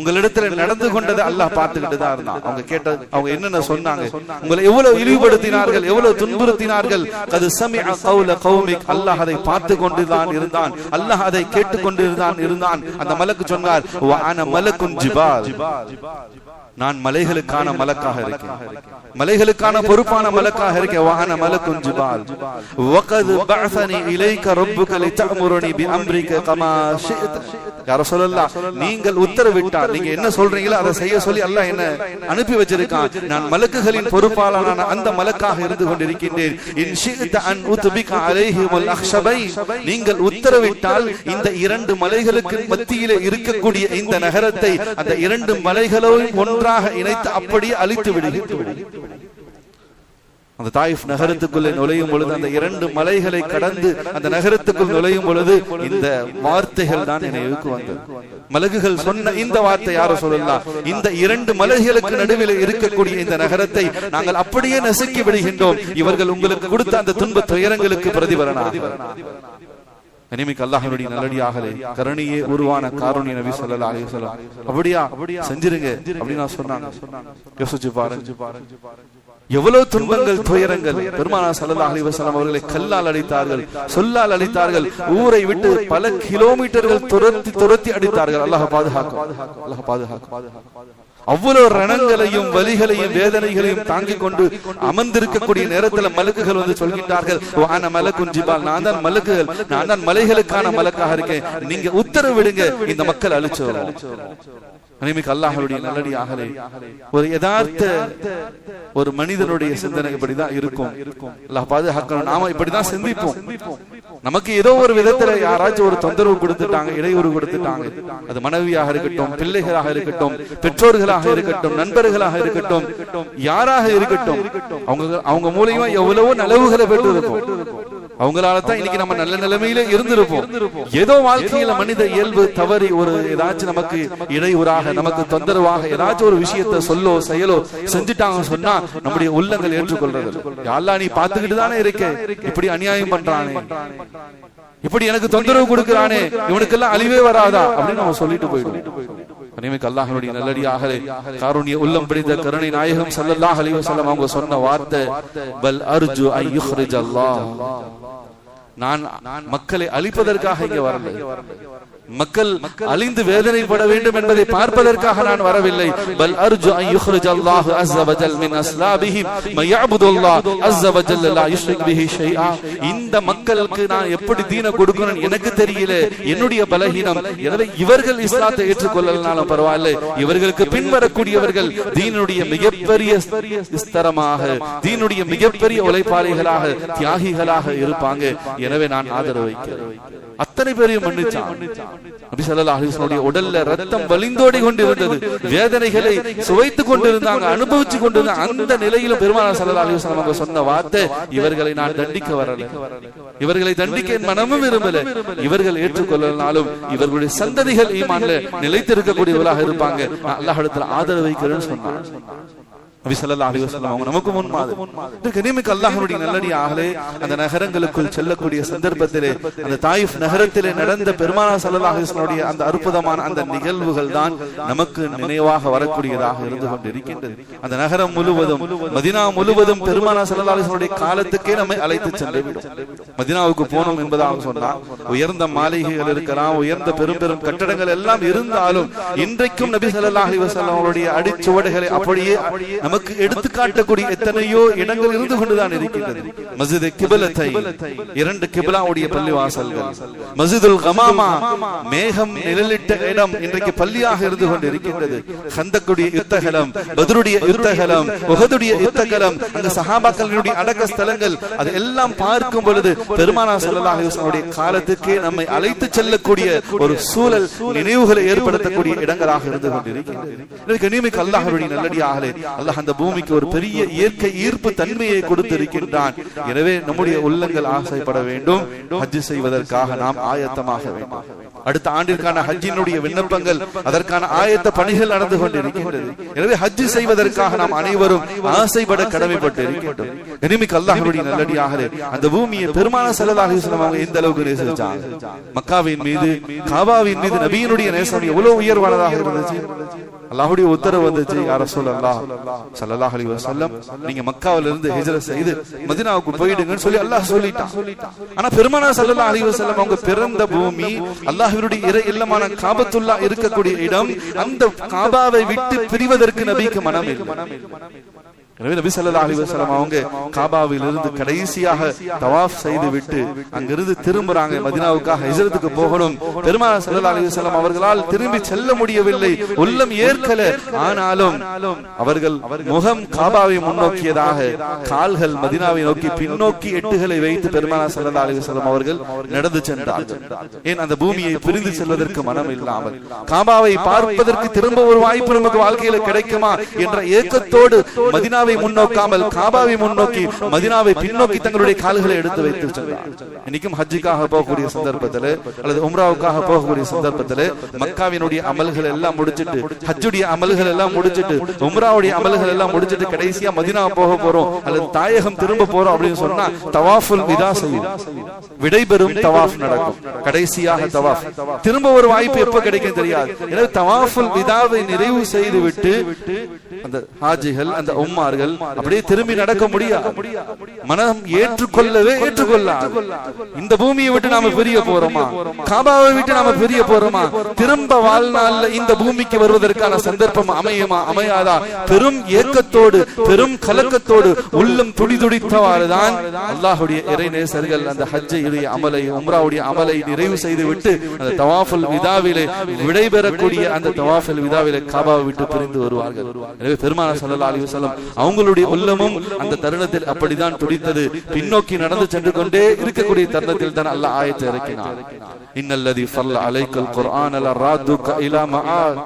[SPEAKER 1] உங்களிடத்துல நடந்து கொண்டதை அல்லாஹ் பார்த்துக்கிட்டு தான் இருந்தான். அவங்க கேட்ட, அவங்க என்னென்ன சொன்னாங்க, உங்களை எவ்வளவு இழிவுபடுத்தினார்கள், எவ்வளவு துன்புறுத்தினார்கள். அல்லாஹ் அதை பார்த்து கொண்டுதான் இருந்தான், அல்லாஹ் அதை கேட்டுக் கொண்டிருந்தான். அந்த மலக்கு சொன்னார், நான் மலைகளுக்கான மலக்காக இருக்கேன், மலைகளுக்கான பொறுப்பான மலக்காக இருக்கேன். வான மலக்குன் ஜிபால் வகத் பஅஸனி இலைக ரப்புக லிதஅமுருனி பிஅம்ரிக கமா ஷிஅத. யா ரசூலல்லாஹ், நீங்கள் உத்தரவிட்டால், நீங்க என்ன சொல்றீங்களோ அதை செய்ய சொல்லி அல்லாஹ் என்ன அனுப்பி வச்சிருக்கான். நான் மலக்குகளின் பொறுப்பாளனான அந்த மலக்காக இருந்து கொண்டிருக்கின்றேன். இன் ஷிஅத அன் உத்பிக அலைஹிமுல் அக்ஷபை, நீங்கள் உத்தரவிட்டால் இந்த இரண்டு மலைகளுக்கு மத்தியிலே இருக்கக்கூடிய இந்த நகரத்தை அந்த இரண்டு மலைகளையும் ஒன்றாக இணைத்து அப்படியே அழித்து விடுகிறேன். அந்த தாயிஃப் நகரத்துக்குள்ளே நுழையும் பொழுது, அந்த இரண்டு மலைகளை கடந்து அந்த நகரத்துக்குள் நுழையும் பொழுது இந்த வார்த்தைகள் தான் நினைவுக்கு வந்தது. மலக்குகள் சொன்ன இந்த வார்த்தை, யார சொல்லலாம், இந்த இரண்டு மலைகளுக்கு நடுவில் இருக்கக்கூடிய இந்த நகரத்தை நாங்கள் அப்படியே நசுக்கி விடுகின்றோம். இவர்கள் உங்களுக்கு கொடுத்த அந்த துன்ப துயரங்களுக்கு பிரதிபலனாக. கனிமிக்கு அல்லாஹ்வுடைய நல்லடியார்களே, கருணையே உருவான காருண்ய நபி ஸல்லல்லாஹு அலைஹி வஸல்லம் அப்படியா செஞ்சிருங்க அப்படின்னு நான் சொன்னாங்க. யோசிச்சு பாருங்க, எவ்வளவு துன்பங்கள் துயரங்கள். பெருமானார் ஸல்லல்லாஹு அலைஹி வஸல்லம் அவர்களை கல்லால் அடித்தார்கள், சொல்லால் அடித்தார்கள், ஊரை விட்டு பல கிலோமீட்டர்கள் துரத்தி அடித்தார்கள். அல்லாஹ் பாதுகாக்கும், அல்லாஹ் பாதுகாக்கும். அவ்வளவு ரணங்களையும் வலிகளையும் வேதனைகளையும் தாங்கிக் கொண்டு அமர்ந்திருக்கக்கூடிய நேரத்தில் மலக்குகள் வந்து சொல்கின்றார்கள், நான் தான் மலக்குகள், நான் தான் மலைகளுக்கான மலக்காக இருக்கேன், நீங்க உத்தரவிடுங்க இந்த மக்கள் அழிச்சு அல்லாஹ்வுடைய நல்லடியார்களே, ஒரு யதார்த்த ஒரு மனிதனுடைய சிந்தனை இப்படிதான் இருக்கும். அல்லாஹ் பாதுகாக்கணும். நாம இப்படிதான் சிந்திப்போம். நமக்கு ஏதோ ஒரு விதத்துல யாராச்சும் ஒரு தொந்தரவு கொடுத்துட்டாங்க, இடையூறு கொடுத்துட்டாங்க, அது மனைவியாக இருக்கட்டும், பிள்ளைகளாக இருக்கட்டும், பெற்றோர்களாக இருக்கட்டும், நண்பர்களாக இருக்கட்டும், யாராக இருக்கட்டும், அவங்க மூலியமா எவ்வளவோ நலவுகளை பெற்று இருக்கும். அவங்களால தான் இன்னைக்கு நம்ம நல்ல நிலைமையில இருந்திருப்போம். ஏதோ வாழ்க்கையில மனித இயல்பு தவறி ஒரு ஏதாச்சும் நமக்கு இடையூறாக, நமக்கு தொந்தரவாக ஏதாச்சும் ஒரு விஷயத்தை சொல்லோ செயலோ செஞ்சுட்டாங்க சொன்னா நம்முடைய உள்ளங்கள் ஏற்றுக்கொள்றது. அல்லாஹ் நீ பாத்துக்கிட்டு தானே இருக்க, இப்படி அநியாயம் பண்றானே, இப்படி எனக்கு தொந்தரவு கொடுக்கிறானே, இவனுக்கெல்லாம் அழிவே வராதா அப்படின்னு நம்ம சொல்லிட்டு போயிடுவோம். அல்லாஹ்வுடைய நல்லடியார்களே, காருண்ய உள்ளம் பிடித்த கருணை நாயகம் ஸல்லல்லாஹு அலைஹி வஸல்லம் அவங்க சொன்ன வார்த்தை, பல் அர்ஜு ஐ யுஹ்ரிஜ் அல்லாஹ், நான் மக்களை அழிப்பதற்காக இங்க வரல, மக்கள் அழிந்து வேதனைப்பட வேண்டும் என்பதை பார்ப்பதற்காக நான் வரவில்லை. பல் அர்ஜு அன் யுஹ்ரிஜ் அல்லாஹு அஸ்ஸ வஜல் மின் அஸ்லாபிஹிம் மயஅபுதுல்லாஹ் அஸ்ஸ வஜல் லா யுஷ்ரிக் பிஹி ஷைஆ. இந்த மக்களுக்கு நான் எப்படி தீன கொடுக்கணும் எனக்கு தெரியல, என்னுடைய பலகீனம். எனவே இவர்கள் இஸ்லாத்தை ஏற்றுக்கொள்ளலனாலும் பரவாயில்லை, இவர்களுக்கு பின்வரக்கூடியவர்கள் தீனுடைய மிகப்பெரிய ஸ்தரமாக, தீனுடைய மிகப்பெரிய உழைப்பாளிகளாக, தியாகிகளாக இருப்பாங்க. எனவே நான் ஆதரவு வைக்கிறேன். அத்தனை பேரையும் மன்னிச்சான். நபி ஸல்லல்லாஹு அலைஹி வஸல்லம் உடல்ல ரத்தம் வழிந்தோடி கொண்டிருந்தது, வேதனைகளை சுவைத்துக் கொண்டிருந்தாங்க, அனுபவிச்சு கொண்டிருந்தாங்க. அந்த நிலையிலும் பெருமானார் ஸல்லல்லாஹு அலைஹி வஸல்லம் அவங்க சொன்ன வார்த்தை, இவர்களை நான் தண்டிக்க வரல, இவர்களை தண்டிக்க என் மனமும் விரும்பல. இவர்கள் ஏற்றுக்கொள்ளனாலும் இவர்களுடைய சந்ததிகள் ஈமான்ல நிலைத்திருக்கக்கூடியவர்களாக இருப்பாங்க, அல்லாஹ்விடத்தில் ஆதரவு வைக்கிறேன்னு சொன்னாங்க. நபி ஸல்லல்லாஹு அலைஹி வஸல்லம் அவங்க நமக்கு முன்மாதிரி. கனிமிக்க அல்லாஹ்வுடைய நல்லடியார்களே, அந்த நகரங்களுக்குள் செல்லக்கூடிய சந்தர்ப்பத்திலே, அந்த தாயிஃப் நகரத்திலே நடந்த பெருமானார் ஸல்லல்லாஹு அலைஹி வஸல்லம் அந்த அற்புதமான அந்த நிகழ்வுகள் தான் நமக்கு நினைவாக வரக்கூடியதாக இருந்து கொண்டிருக்கின்றது. அந்த நகரம் முழுவதும், மதீனா முழுவதும் பெருமானார் ஸல்லல்லாஹு அலைஹி வஸல்லம் காலத்துக்கே நம்மை அழைத்து சென்றுவிடும். மதீனாவுக்கு போனோம் என்பதாக சொன்னால் உயர்ந்த மாளிகைகள் இருக்கலாம், உயர்ந்த பெரும் பெரும் கட்டடங்கள் எல்லாம் இருந்தாலும் இன்றைக்கும் நபி ஸல்லல்லாஹு அலைஹி வஸல்லம் அவருடைய அடிச்சுவடுகளை அப்படியே நமக்கு எடுத்து காட்டக்கூடிய எத்தனையோ இடங்கள் இருந்து கொண்டுதான் இருக்கின்றது. மஸ்ஜித் கிப்லத்தை, இரண்டு கிப்லாவுடைய பள்ளிவாசல்கள், மஸ்ஜிதுல் கமாமா, மேகம் நிழலிட்ட இடம் இன்றைக்கு பள்ளியாக இருந்து கொண்டு இருக்கின்றது. கந்தக்குடைய யுத்தகலம், பத்ருடைய யுத்தகலம், உஹதுடைய யுத்தகலம், அந்த சஹாபாக்களுடைய அடக்க ஸ்தலங்கள், அது எல்லாம் பார்க்கும் பொழுது பெருமானார் ஸல்லல்லாஹு அலைஹி வஸல்லம் காலத்துக்கே நம்மை அழைத்து செல்லக்கூடிய ஒரு சூழல், நினைவுகளை ஏற்படுத்தக்கூடிய இடங்களாக இருந்து கொண்டிருக்கின்றது. கனிமிக்க அல்லாஹ்வுடைய நல்லடியார்களே, அல்லாஹ் அந்த பூமிக்கு ஒரு பெரிய இயற்கை ஈர்ப்பு தன்மையை கொடுத்திருக்கின்றான். எனவே நம்முடைய உள்ளங்கள் ஆசைப்பட வேண்டும், ஹஜ் செய்வதற்காக நாம் ஆயத்தமாக வேண்டும். அடுத்த ஆண்டிற்கான ஹஜ்ஜினுடைய விண்ணப்பங்கள், அதற்கான ஆயத்த பணிகள் நடந்து கொண்டிருக்கின்றது. எனவே ஹஜ் செய்வதற்காக நாம் அனைவரும் ஆசைப்பட கடமைப்பட்டு இருக்கின்றோம். கனிமிக்க அல்லாஹ்வுடைய நல்லடியார்களே, அந்த பூமியை பெருமானார் ஸல்லல்லாஹு அலைஹி வஸல்லம் அவங்க எந்த அளவுக்கு நேசிச்சாங்க. மக்காவின் மீது, காபாவின் மீது நபியினுடைய நேசம் எவ்வளவு உயர்வானதாக இருந்துச்சு. அல்லாஹ்வுடைய உத்தரவு வந்துச்சு, யா ரசூலல்லாஹ் ஸல்லல்லாஹு அலைஹி வஸல்லம், நீங்க மக்காவில இருந்து ஹிஜ்ரத் செய்து மதீனாவுக்கு போயிடுங்கன்னு சொல்லி அல்லாஹ் சொல்லிட்டான். ஆனா பெருமானார் ஸல்லல்லாஹு அலைஹி வஸல்லம் அவங்க பிறந்த பூமி, அல்லாஹ்வுடைய இறை இல்லமான காபத்துல்லாஹ் இருக்கக்கூடிய இடம், அந்த காபாவை விட்டு பிரிவதற்கு நபிக்கு மனம் இல்லை. எனவே நபி ஸல்லல்லாஹு அலைஹி வஸல்லம் அவங்க காபாவில் இருந்து கடைசியாக தவாஃப் செய்து விட்டு அங்கிருந்து திரும்புறாங்க, மதீனாவுக்காக ஹிஜ்ரத்துக்கு போகணும். பெருமானார் ஸல்லல்லாஹு அலைஹி வஸல்லம் அவர்களால் திரும்பி செல்ல முடியவில்லை, உள்ளம் ஏற்கல. ஆனாலும் அவர்கள் முகம் காபாவை முன்னோக்கியதாக, கால்கள் மதீனாவை நோக்கி பின்னோக்கி எட்டுகளை வைத்து பெருமானார் ஸல்லல்லாஹு அலைஹி வஸல்லம் அவர்கள் நடந்து சென்றார்கள். ஏன் அந்த பூமியை பிரிந்து செல்வதற்கு மனம் இல்லாமல், காபாவை பார்ப்பதற்கு திரும்ப ஒரு வாய்ப்பு நமக்கு வாழ்க்கையில கிடைக்குமா என்ற ஏக்கத்தோடு மதீனா மதீனாவை முன்னோக்காமல் காபாவை முன்னோக்கி மதீனாவை பின்னோக்கி தங்களுடைய கால்களை எடுத்து வைத்து சென்றார். இன்னைக்கும் ஹஜ்ஜுக்காக போகக்கூடிய சந்தர்ப்பத்தில் அல்லது உம்ராவுக்காக போகக்கூடிய சந்தர்ப்பத்தில் மக்காவினுடைய அமல்கள் எல்லாம் முடிச்சிட்டு, ஹஜ்ஜுடைய அமல்கள் எல்லாம் முடிச்சிட்டு, உம்ராவுடைய அமல்கள் எல்லாம் முடிச்சிட்டு கடைசியா மதீனா போக போறோம் அல்லது தாயகம் திரும்ப போறோம் அப்படின்னு சொன்னா தவாஃபுல் விதா செய்யும், விடைபெறும் தவாஃப் நடக்கும். கடைசியாக தவாஃப், திரும்ப ஒரு வாய்ப்பு எப்ப கிடைக்கும் தெரியாது. எனவே தவாஃபுல் விதாவை நிறைவு செய்து விட்டு அந்த ஹாஜிகள் அந்த உம்மார்கள் அப்படியே திரும்பி நடக்க முடியாது. மனம் ஏற்றுக்கொள்ளவே ஏற்றுக்கொள்ளாது. இந்த பூமியை விட்டு நாம பிரிய போறோமா, காபாவை விட்டு நாம பிரிய போறோமா, திரும்ப வாழ்நாள்ல இந்த பூமிக்கு வருவதற்கான சந்தர்ப்பம் அமையுமா அமையாதா, பெரும் ஏக்கத்தோடு பெரும் கலக்கத்தோடு உள்ளம் துடிதுடித்தவாறுதான் அல்லாஹ்வுடைய இறைநேசர்கள் அந்த ஹஜ்ஜுடைய அமலை உம்ராவுடைய அமலை நிறைவு செய்து விட்டு அந்த தவாஃபுல் விதாவிலே விடைபெறக்கூடிய அந்த தவாஃபுல் விதாவிலே காபாவை விட்டு பிரிந்து வருவார்கள். எனவே பெருமானார் ஸல்லல்லாஹு அலைஹி வஸல்லம் அவங்களுடைய உள்ளமும் அந்த தருணத்தில் அப்படிதான் துடித்தது. பின்னோக்கி நடந்து சென்று கொண்டே இருக்கக்கூடிய தருணத்தில் தான் அல்லாஹ் ஆயத்தை இறக்கினார். இன்னல்லதி ஃபல்ல அலைக்கல் குர்ஆன லராதுக இலா மஆத்.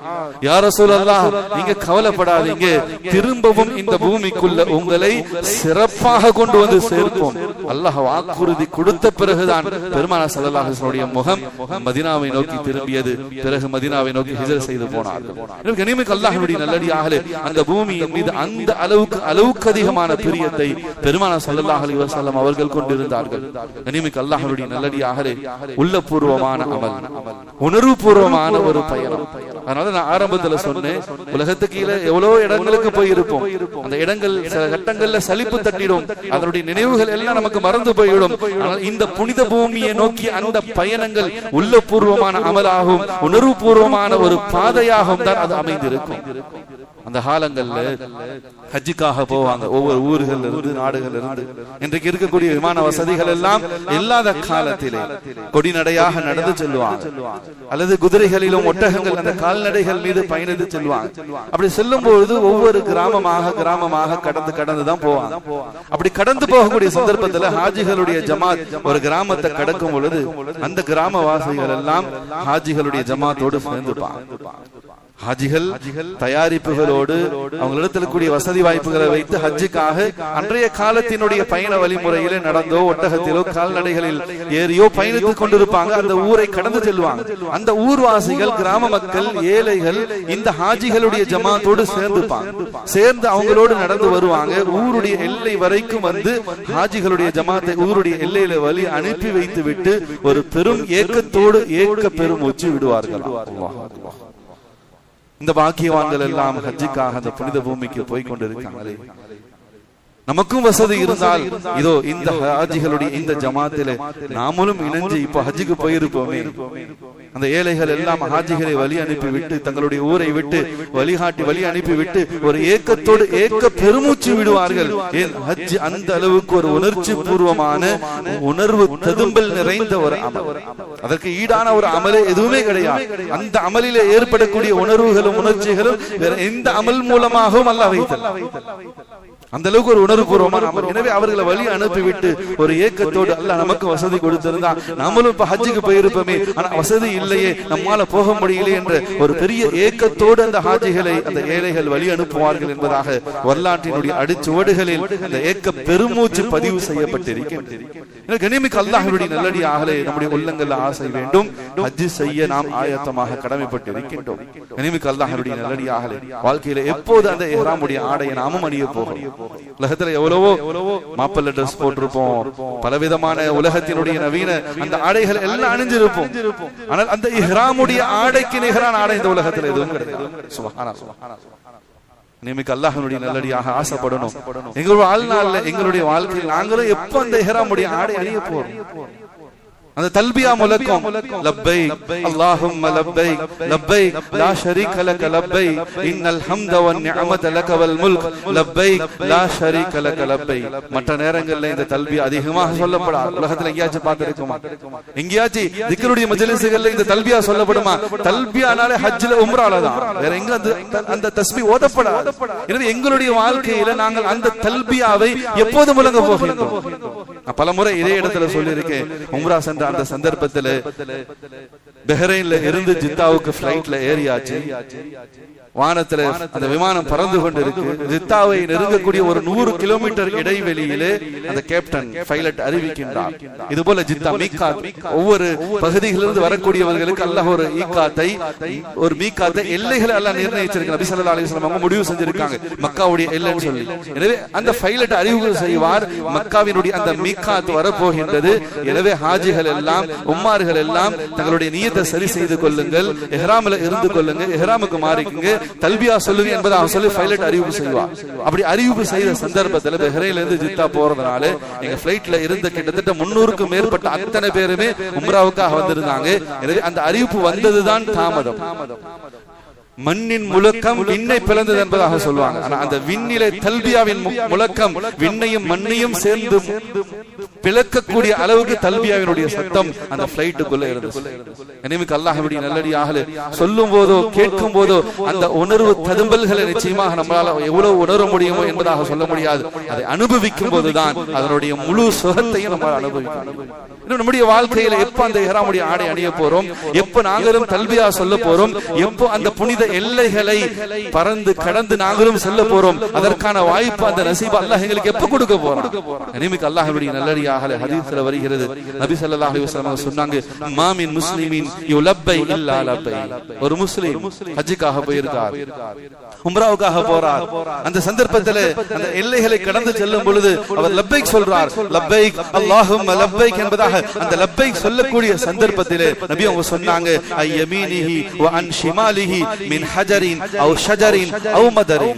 [SPEAKER 1] யா ரசூலல்லாஹ், நீங்க கவலைப்படாதீங்க, திரும்பவும் இந்த பூமிக்குள்ள உங்களை சிறப்பாக கொண்டு வந்து சேர்ப்போம். அல்லாஹ் வாக்குறுதி கொடுத்த பிறகுதான் பெருமானார் ஸல்லல்லாஹு அலைஹி வஸல்லம் முகம் மதீனாவை நோக்கி திரும்பியது. பிறகு மதீனாவை நோக்கி ஹிஜ்ரத் செய்து போனார்கள். கனிமிக்க அல்லாஹ்வுடைய நல்லடியார்களே, அந்த பூமியின் மீது அந்த அளவுக்கு அதிகமான பிரியத்தை பெருமானார் ஸல்லல்லாஹு அலைஹி வஸல்லம் அவர்கள் கொண்டிருந்தார்கள். கனிமிக்க அல்லாஹ்வுடைய நல்லடியார்களே, உள்ளபூர்வமான அமல், உணர்வுபூர்வமான ஒரு பயணம். அதனால நான் ஆரம்பத்துல சொன்னேன், உலகத்துக்கு கீழே எவ்வளவு இடங்களுக்கு போயிருப்போம். அந்த இடங்கள் சில கட்டங்கள்ல சலிப்பு தட்டிடும், அதனுடைய நினைவுகள் எல்லாம் நமக்கு மறந்து போயிடும். ஆனால் இந்த புனித பூமியை நோக்கி அந்த பயணங்கள் உள்ளபூர்வமான அமலாகவும் உணர்வுபூர்வமான ஒரு பாதையாகவும் தான் அது அமைந்திருக்கும். அந்த காலங்கள்ல ஹஜ்ஜுக்காக போவாங்க ஒவ்வொரு ஊர்கள் இருந்து நாடுகள் இருந்து. இன்றைக்கு இருக்கக்கூடிய விமான வசதிகள் எல்லாம் இல்லாத காலத்திலே கொடிநடையாக நடந்து செல்வாங்க, அல்லது குதிரைகளிலும் ஒட்டகங்கள் அந்த கால்நடைகள் மீது பயணித்து செல்வாங்க. அப்படி செல்லும் பொழுது ஒவ்வொரு கிராமமாக கடந்துதான் போவாங்க. அப்படி கடந்து போகக்கூடிய சந்தர்ப்பத்தில் ஹாஜிகளுடைய ஜமாத் ஒரு கிராமத்தை கடக்கும் பொழுது அந்த கிராமவாசிகள் எல்லாம் ஹாஜிகளுடைய ஜமாத்தோடு சேர்ந்துப்பாங்க. ஹஜ்ஜிகள் தயாரிப்புகளோடு அவங்களிடத்தில் கூடிய வசதி வாய்ப்புகளை வைத்து ஹஜ்ஜுக்காக அன்றைய காலத்தினுடைய பயண வழிமுறையிலே நடந்தோ ஒட்டகத்திலோ கால்நடைகளில் ஏறியோ பயணித்துக் கொண்டிருப்பாங்க. அந்த ஊரை கடந்து செல்வாங்க. அந்த ஊர்வாசிகள், கிராம மக்கள், ஏழைகள் இந்த ஹாஜிகளுடைய ஜமாத்தோடு சேர்ந்து அவங்களோடு நடந்து வருவாங்க. ஊருடைய எல்லை வரைக்கும் வந்து ஹாஜிகளுடைய ஜமாத்தை ஊருடைய எல்லையில வழி அனுப்பி வைத்து விட்டு ஒரு பெரும் ஏக்கத்தோடு பெரும் உச்சி விடுவார்கள். இந்த பாக்கியவான்கள் எல்லாம் ஹஜ்ஜுக்காக அந்த புனித பூமிக்கு போய் கொண்டிருக்காங்களே, நமக்கும் வசதி இருந்தால் இதோ இந்த ஹாஜிகளுடைய இந்த ஜமாத்திலே நாமளும் இணைஞ்சு இப்ப ஹஜ்ஜுக்கு போயிருப்போமே. அந்த ஏழைகள் எல்லாம் ஹாஜிகளை வழி அனுப்பி விட்டு தங்களுடைய ஊரை விட்டு வழிகாட்டி வழி அனுப்பி விட்டு ஒரு ஏக்கத்தோடு பெருமூச்சு விடுவார்கள். ஏன் ஹஜ் அந்த அளவுக்கு ஒரு உணர்ச்சி பூர்வமான உணர்வு ததும்பல் நிறைந்த ஒரு அமல். அதற்கு ஈடான ஒரு அமலே எதுவுமே கிடையாது. அந்த அமலிலே ஏற்படக்கூடிய உணர்வுகளும் உணர்ச்சிகளும் வேற எந்த அமல் மூலமாகவும் அல்லாஹ் வைத்தார். அந்த அளவுக்கு ஒரு உணர்வுபூர்வமான அமல். எனவே அவர்களை வழி அனுப்பிவிட்டு ஒரு ஏக்கத்தோடு அல்லாஹ் நமக்கு வசதி கொடுத்திருந்தா நாமளும் இப்ப ஹஜ்ஜுக்கு போயிருப்போமே, ஆனா வசதி இல்லையே, நம்மால போக முடியலையே என்ற ஒரு பெரிய ஏக்கத்தோடு அந்த ஹாஜிகளை அந்த ஏழைகள் வழி அனுப்புவார்கள் என்பதாக வரலாற்றினுடைய அடிச்சுவடுகளில் அந்த ஏக்க பெருமூச்சு பதிவு செய்யப்பட்டிருக்கிறது. கனிமிக்க அல்லாஹ்வுடைய நல்லடியார்களே, நம்முடைய உள்ளங்கள்ல ஆசை வேண்டும். ஹஜ் செய்ய நாம் ஆயத்தமாக கடமைப்பட்டிருக்கின்றோம். கனிமிக்க அல்லாஹ்வுடைய நல்லடியார்களே, வாழ்க்கையில எப்போது அந்த இஹ்ராமுடைய ஆடையை நாமும் அணிய போகிறோம். உலகத்துல எவ்வளவோ மாப்பிள்ளை ட்ரெஸ் போட்டிருப்போம், பலவிதமான உலகத்தினுடைய நவீன அந்த ஆடைகள் எல்லாம் அணிஞ்சிருப்போம். ஆனால் அந்த இஹ்ராமுடைய ஆடைக்கு நிகரான ஆடை இந்த உலகத்துல எதுவும் கிடையாது. சுப்ஹானல்லாஹ். நிமிக்க அல்லாஹ்வுடைய நல்லடியாக ஆசைப்படணும். எங்களுடைய வாழ்நாள்ல எங்களுடைய வாழ்க்கையில் நாங்களும் எப்ப அந்த இஹ்ராமுடைய ஆடை அணிய போறோம்? அந்த தல்பியா முழக்கம், லப்பைக் அல்லாஹும்ம லப்பைக் லப்பைக் லா ஷரீக லக லப்பைக் இன்னல் ஹம்த வன் நிஅமத லக வல் முல்க் லப்பைக் லா ஷரீக லக லப்பைக். மற்ற நேரங்கள்ல இந்த தல்பியா அதிகமாக சொல்லப்படாது. உலகத்துல எங்கேயாச்சும் பார்த்திருக்குமா? எங்கேயாச்சும் திக்ருடைய மஜ்லிஸ்கள்ல இந்த தல்பியா சொல்லப்படுமா? தல்பியானாலே ஹஜ்ல உம்ரால தான், வேற எங்க அந்த தஸ்பீஹ் ஓதப்படாது. எனவே எங்களுடைய வாழ்க்கையில நாங்கள் அந்த தல்பியாவை எப்போது முழங்க போகின்றோம்? பல முறை இதே இடத்துல சொல்லியிருக்கேன். உம்ரா அந்த சந்தர்ப்பத்தில் பஹ்ரைன்ல இருந்து ஜித்தாவுக்கு ஃளைட்ல ஏறியாச்சு. வானத்துல அந்த விமானம் பறந்து கொண்டிருக்கு. ஜித்தாவை நெருங்கக்கூடிய ஒரு 100 கிலோமீட்டர் இடைவெளியிலே அந்த கேப்டன் பைலட் அறிவிக்கின்றார், இது போல ஜித்தா மீகாத், ஒவ்வொரு பகுதிகளிலிருந்து வரக்கூடியவர்களுக்கு அல்லாஹ் ஒரு ஈகாத்தை, ஒரு மீகாத்தை, எல்லைகளை அல்லாஹ் நிர்ணயிச்சிருக்காங்க. நபி ஸல்லல்லாஹு அலைஹி வஸல்லம் அவங்க முடிவு செஞ்சிருக்காங்க மக்காவுடைய எல்லைன்னு சொல்லி. எனவே அந்த பைலட் அறிவிப்பு செய்வார், மக்காவினுடைய அந்த மீகாத் வரப்போகின்றது. எனவே ஹாஜிகள் எல்லாம், உம்மார்கள் எல்லாம் தங்களுடைய நியத்தை சரி செய்து கொள்ளுங்கள், இஹ்ராம்ல இருந்து கொள்ளுங்க, இஹ்ராமுக்கு மாறிக்குங்க, தல்பியா சொல்லுங்க என்பதாக சொல்லி பைலட் அறிவிப்பு செய்வார். அப்படி அறிவிப்பு செய்த சந்தர்ப்பத்தில் பஹ்ரைன்ல இருந்து ஜித்தா போறதுனால எங்க பிளைட்ல இருந்த கிட்டத்தட்ட 300க்கும் மேற்பட்ட அத்தனை பேருமே உம்ராவுக்காக வந்திருந்தாங்க. எனவே அந்த அறிவிப்பு வந்ததுதான் தாமதம். மண்ணின் முழக்கம் விண்ணை பிளந்தது என்பதாக சொல்லுவாங்க. ஆனா அந்த விண்ணிலே தல்பியாவின் முழக்கம் விண்ணையும் மண்ணையும் சேர்ந்து பிளக்கக்கூடிய அளவுக்கு தல்பியாவினுடைய சத்தம் அந்த பிளைட்டுக்குள்ள இருந்தது. எனவே அல்லாஹ்வுடைய நல்லடியார்களே, சொல்லும் போதோ கேட்கும் போதோ அந்த உணர்வு ததும்பல்களை நிச்சயமாக நம்மளால எவ்வளவு உணர முடியுமோ என்பதாக சொல்ல முடியாது. அதை அனுபவிக்கும் போதுதான் அதனுடைய முழு சுகத்தையும் நம்மளால் அனுபவிக்கணும். நம்முடைய வாழ்க்கையில எப்ப அந்த இஹ்ராமுடைய ஆடை அணிய போறோம், எப்ப நாங்களும் தல்பியா சொல்ல போறோம், எப்போ அந்த புனித எல்லைகளை பறந்து கடந்து நாங்களும் செல்ல போறோம், அதற்கான வாய்ப்பு அந்த நசீப அல்லாஹ் எங்களுக்கு எப்ப கொடுக்க போறோம். நிமிக்கு அல்லாஹ்வுடைய நல்லடியார்களே, ஹதீஸ்ல வருகிறது, நபி ஸல்லல்லாஹு அலைஹி வஸல்லம் சொன்னாங்க, மா மின் முஸ்லிமின் யுலப்பை இல்லா லப்பை. ஒரு முஸ்லிம் ஹஜ்ஜுக்காக போயிருக்கார், உம்ராவுக்காக போறார். அந்த சந்தர்ப்பத்தில் அந்த எல்லைகளை கடந்து செல்லும் பொழுது அவர் லப்பைக் சொல்றார். லப்பைக் அல்லாஹும்ம லப்பைக் என்பதாக அந்த லப்பைக் சொல்லக்கூடிய சந்தர்ப்பத்திலே நபி அவங்க சொன்னாங்க, ஐயமீனிஹி வ அன் ஷிமாலிஹி மின் ஹஜரின் அவ் ஷஜரின் அவ் மதரின்.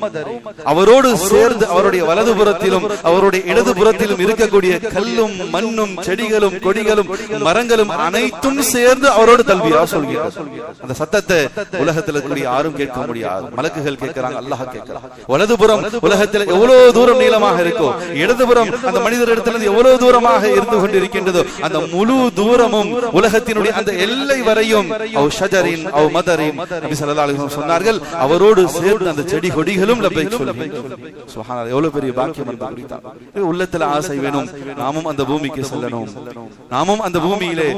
[SPEAKER 1] அவரோடு சேர்ந்து அவருடைய வலதுபுறத்திலும் அவருடைய இடதுபுறத்திலும் இருக்கக்கூடிய கல்லும் மண்ணும் செடிகளும் கொடிகளும் மரங்களும் அனைத்தும் சேர்ந்து அவரோடு தல்பியா சொல்கிறார். அந்த சத்தத்தை உலகத்தில் இருக்கக்கூடிய யாரும் கேட்க முடியாது. மலக்குகள் கேட்கிறாங்க, அல்லாஹ் கேட்கிறான். வலதுபுறம் உலகத்தில் எவ்வளவு தூரம் நீளமாக இருக்கோ, இடதுபுறம் அந்த மனிதர் இடத்திலிருந்து எவ்வளவு தூரமாக இருந்து கொண்டிருக்கின்றதோ அந்த முழு தூரமும் உலகத்தினுடைய அந்த எல்லை வரையும் அவ் ஷஜரின் அவ் மதரின் நபி ஸல்லல்லாஹு அலைஹி வஸல்லம் சொன்னார்கள், அவரோடு சேர்ந்து அந்த செடி கொடிகளும் லப்பைக் சொல்லுகின்றன. சுப்ஹானல்லாஹ், எவ்வளவு பெரிய பாக்கியம் என்று குறித்தார். உள்ளத்துல ஆசை வேணும், நாமும் அந்த பூமிக்கு செல்லணும், நாமும் அந்த பூமியிலே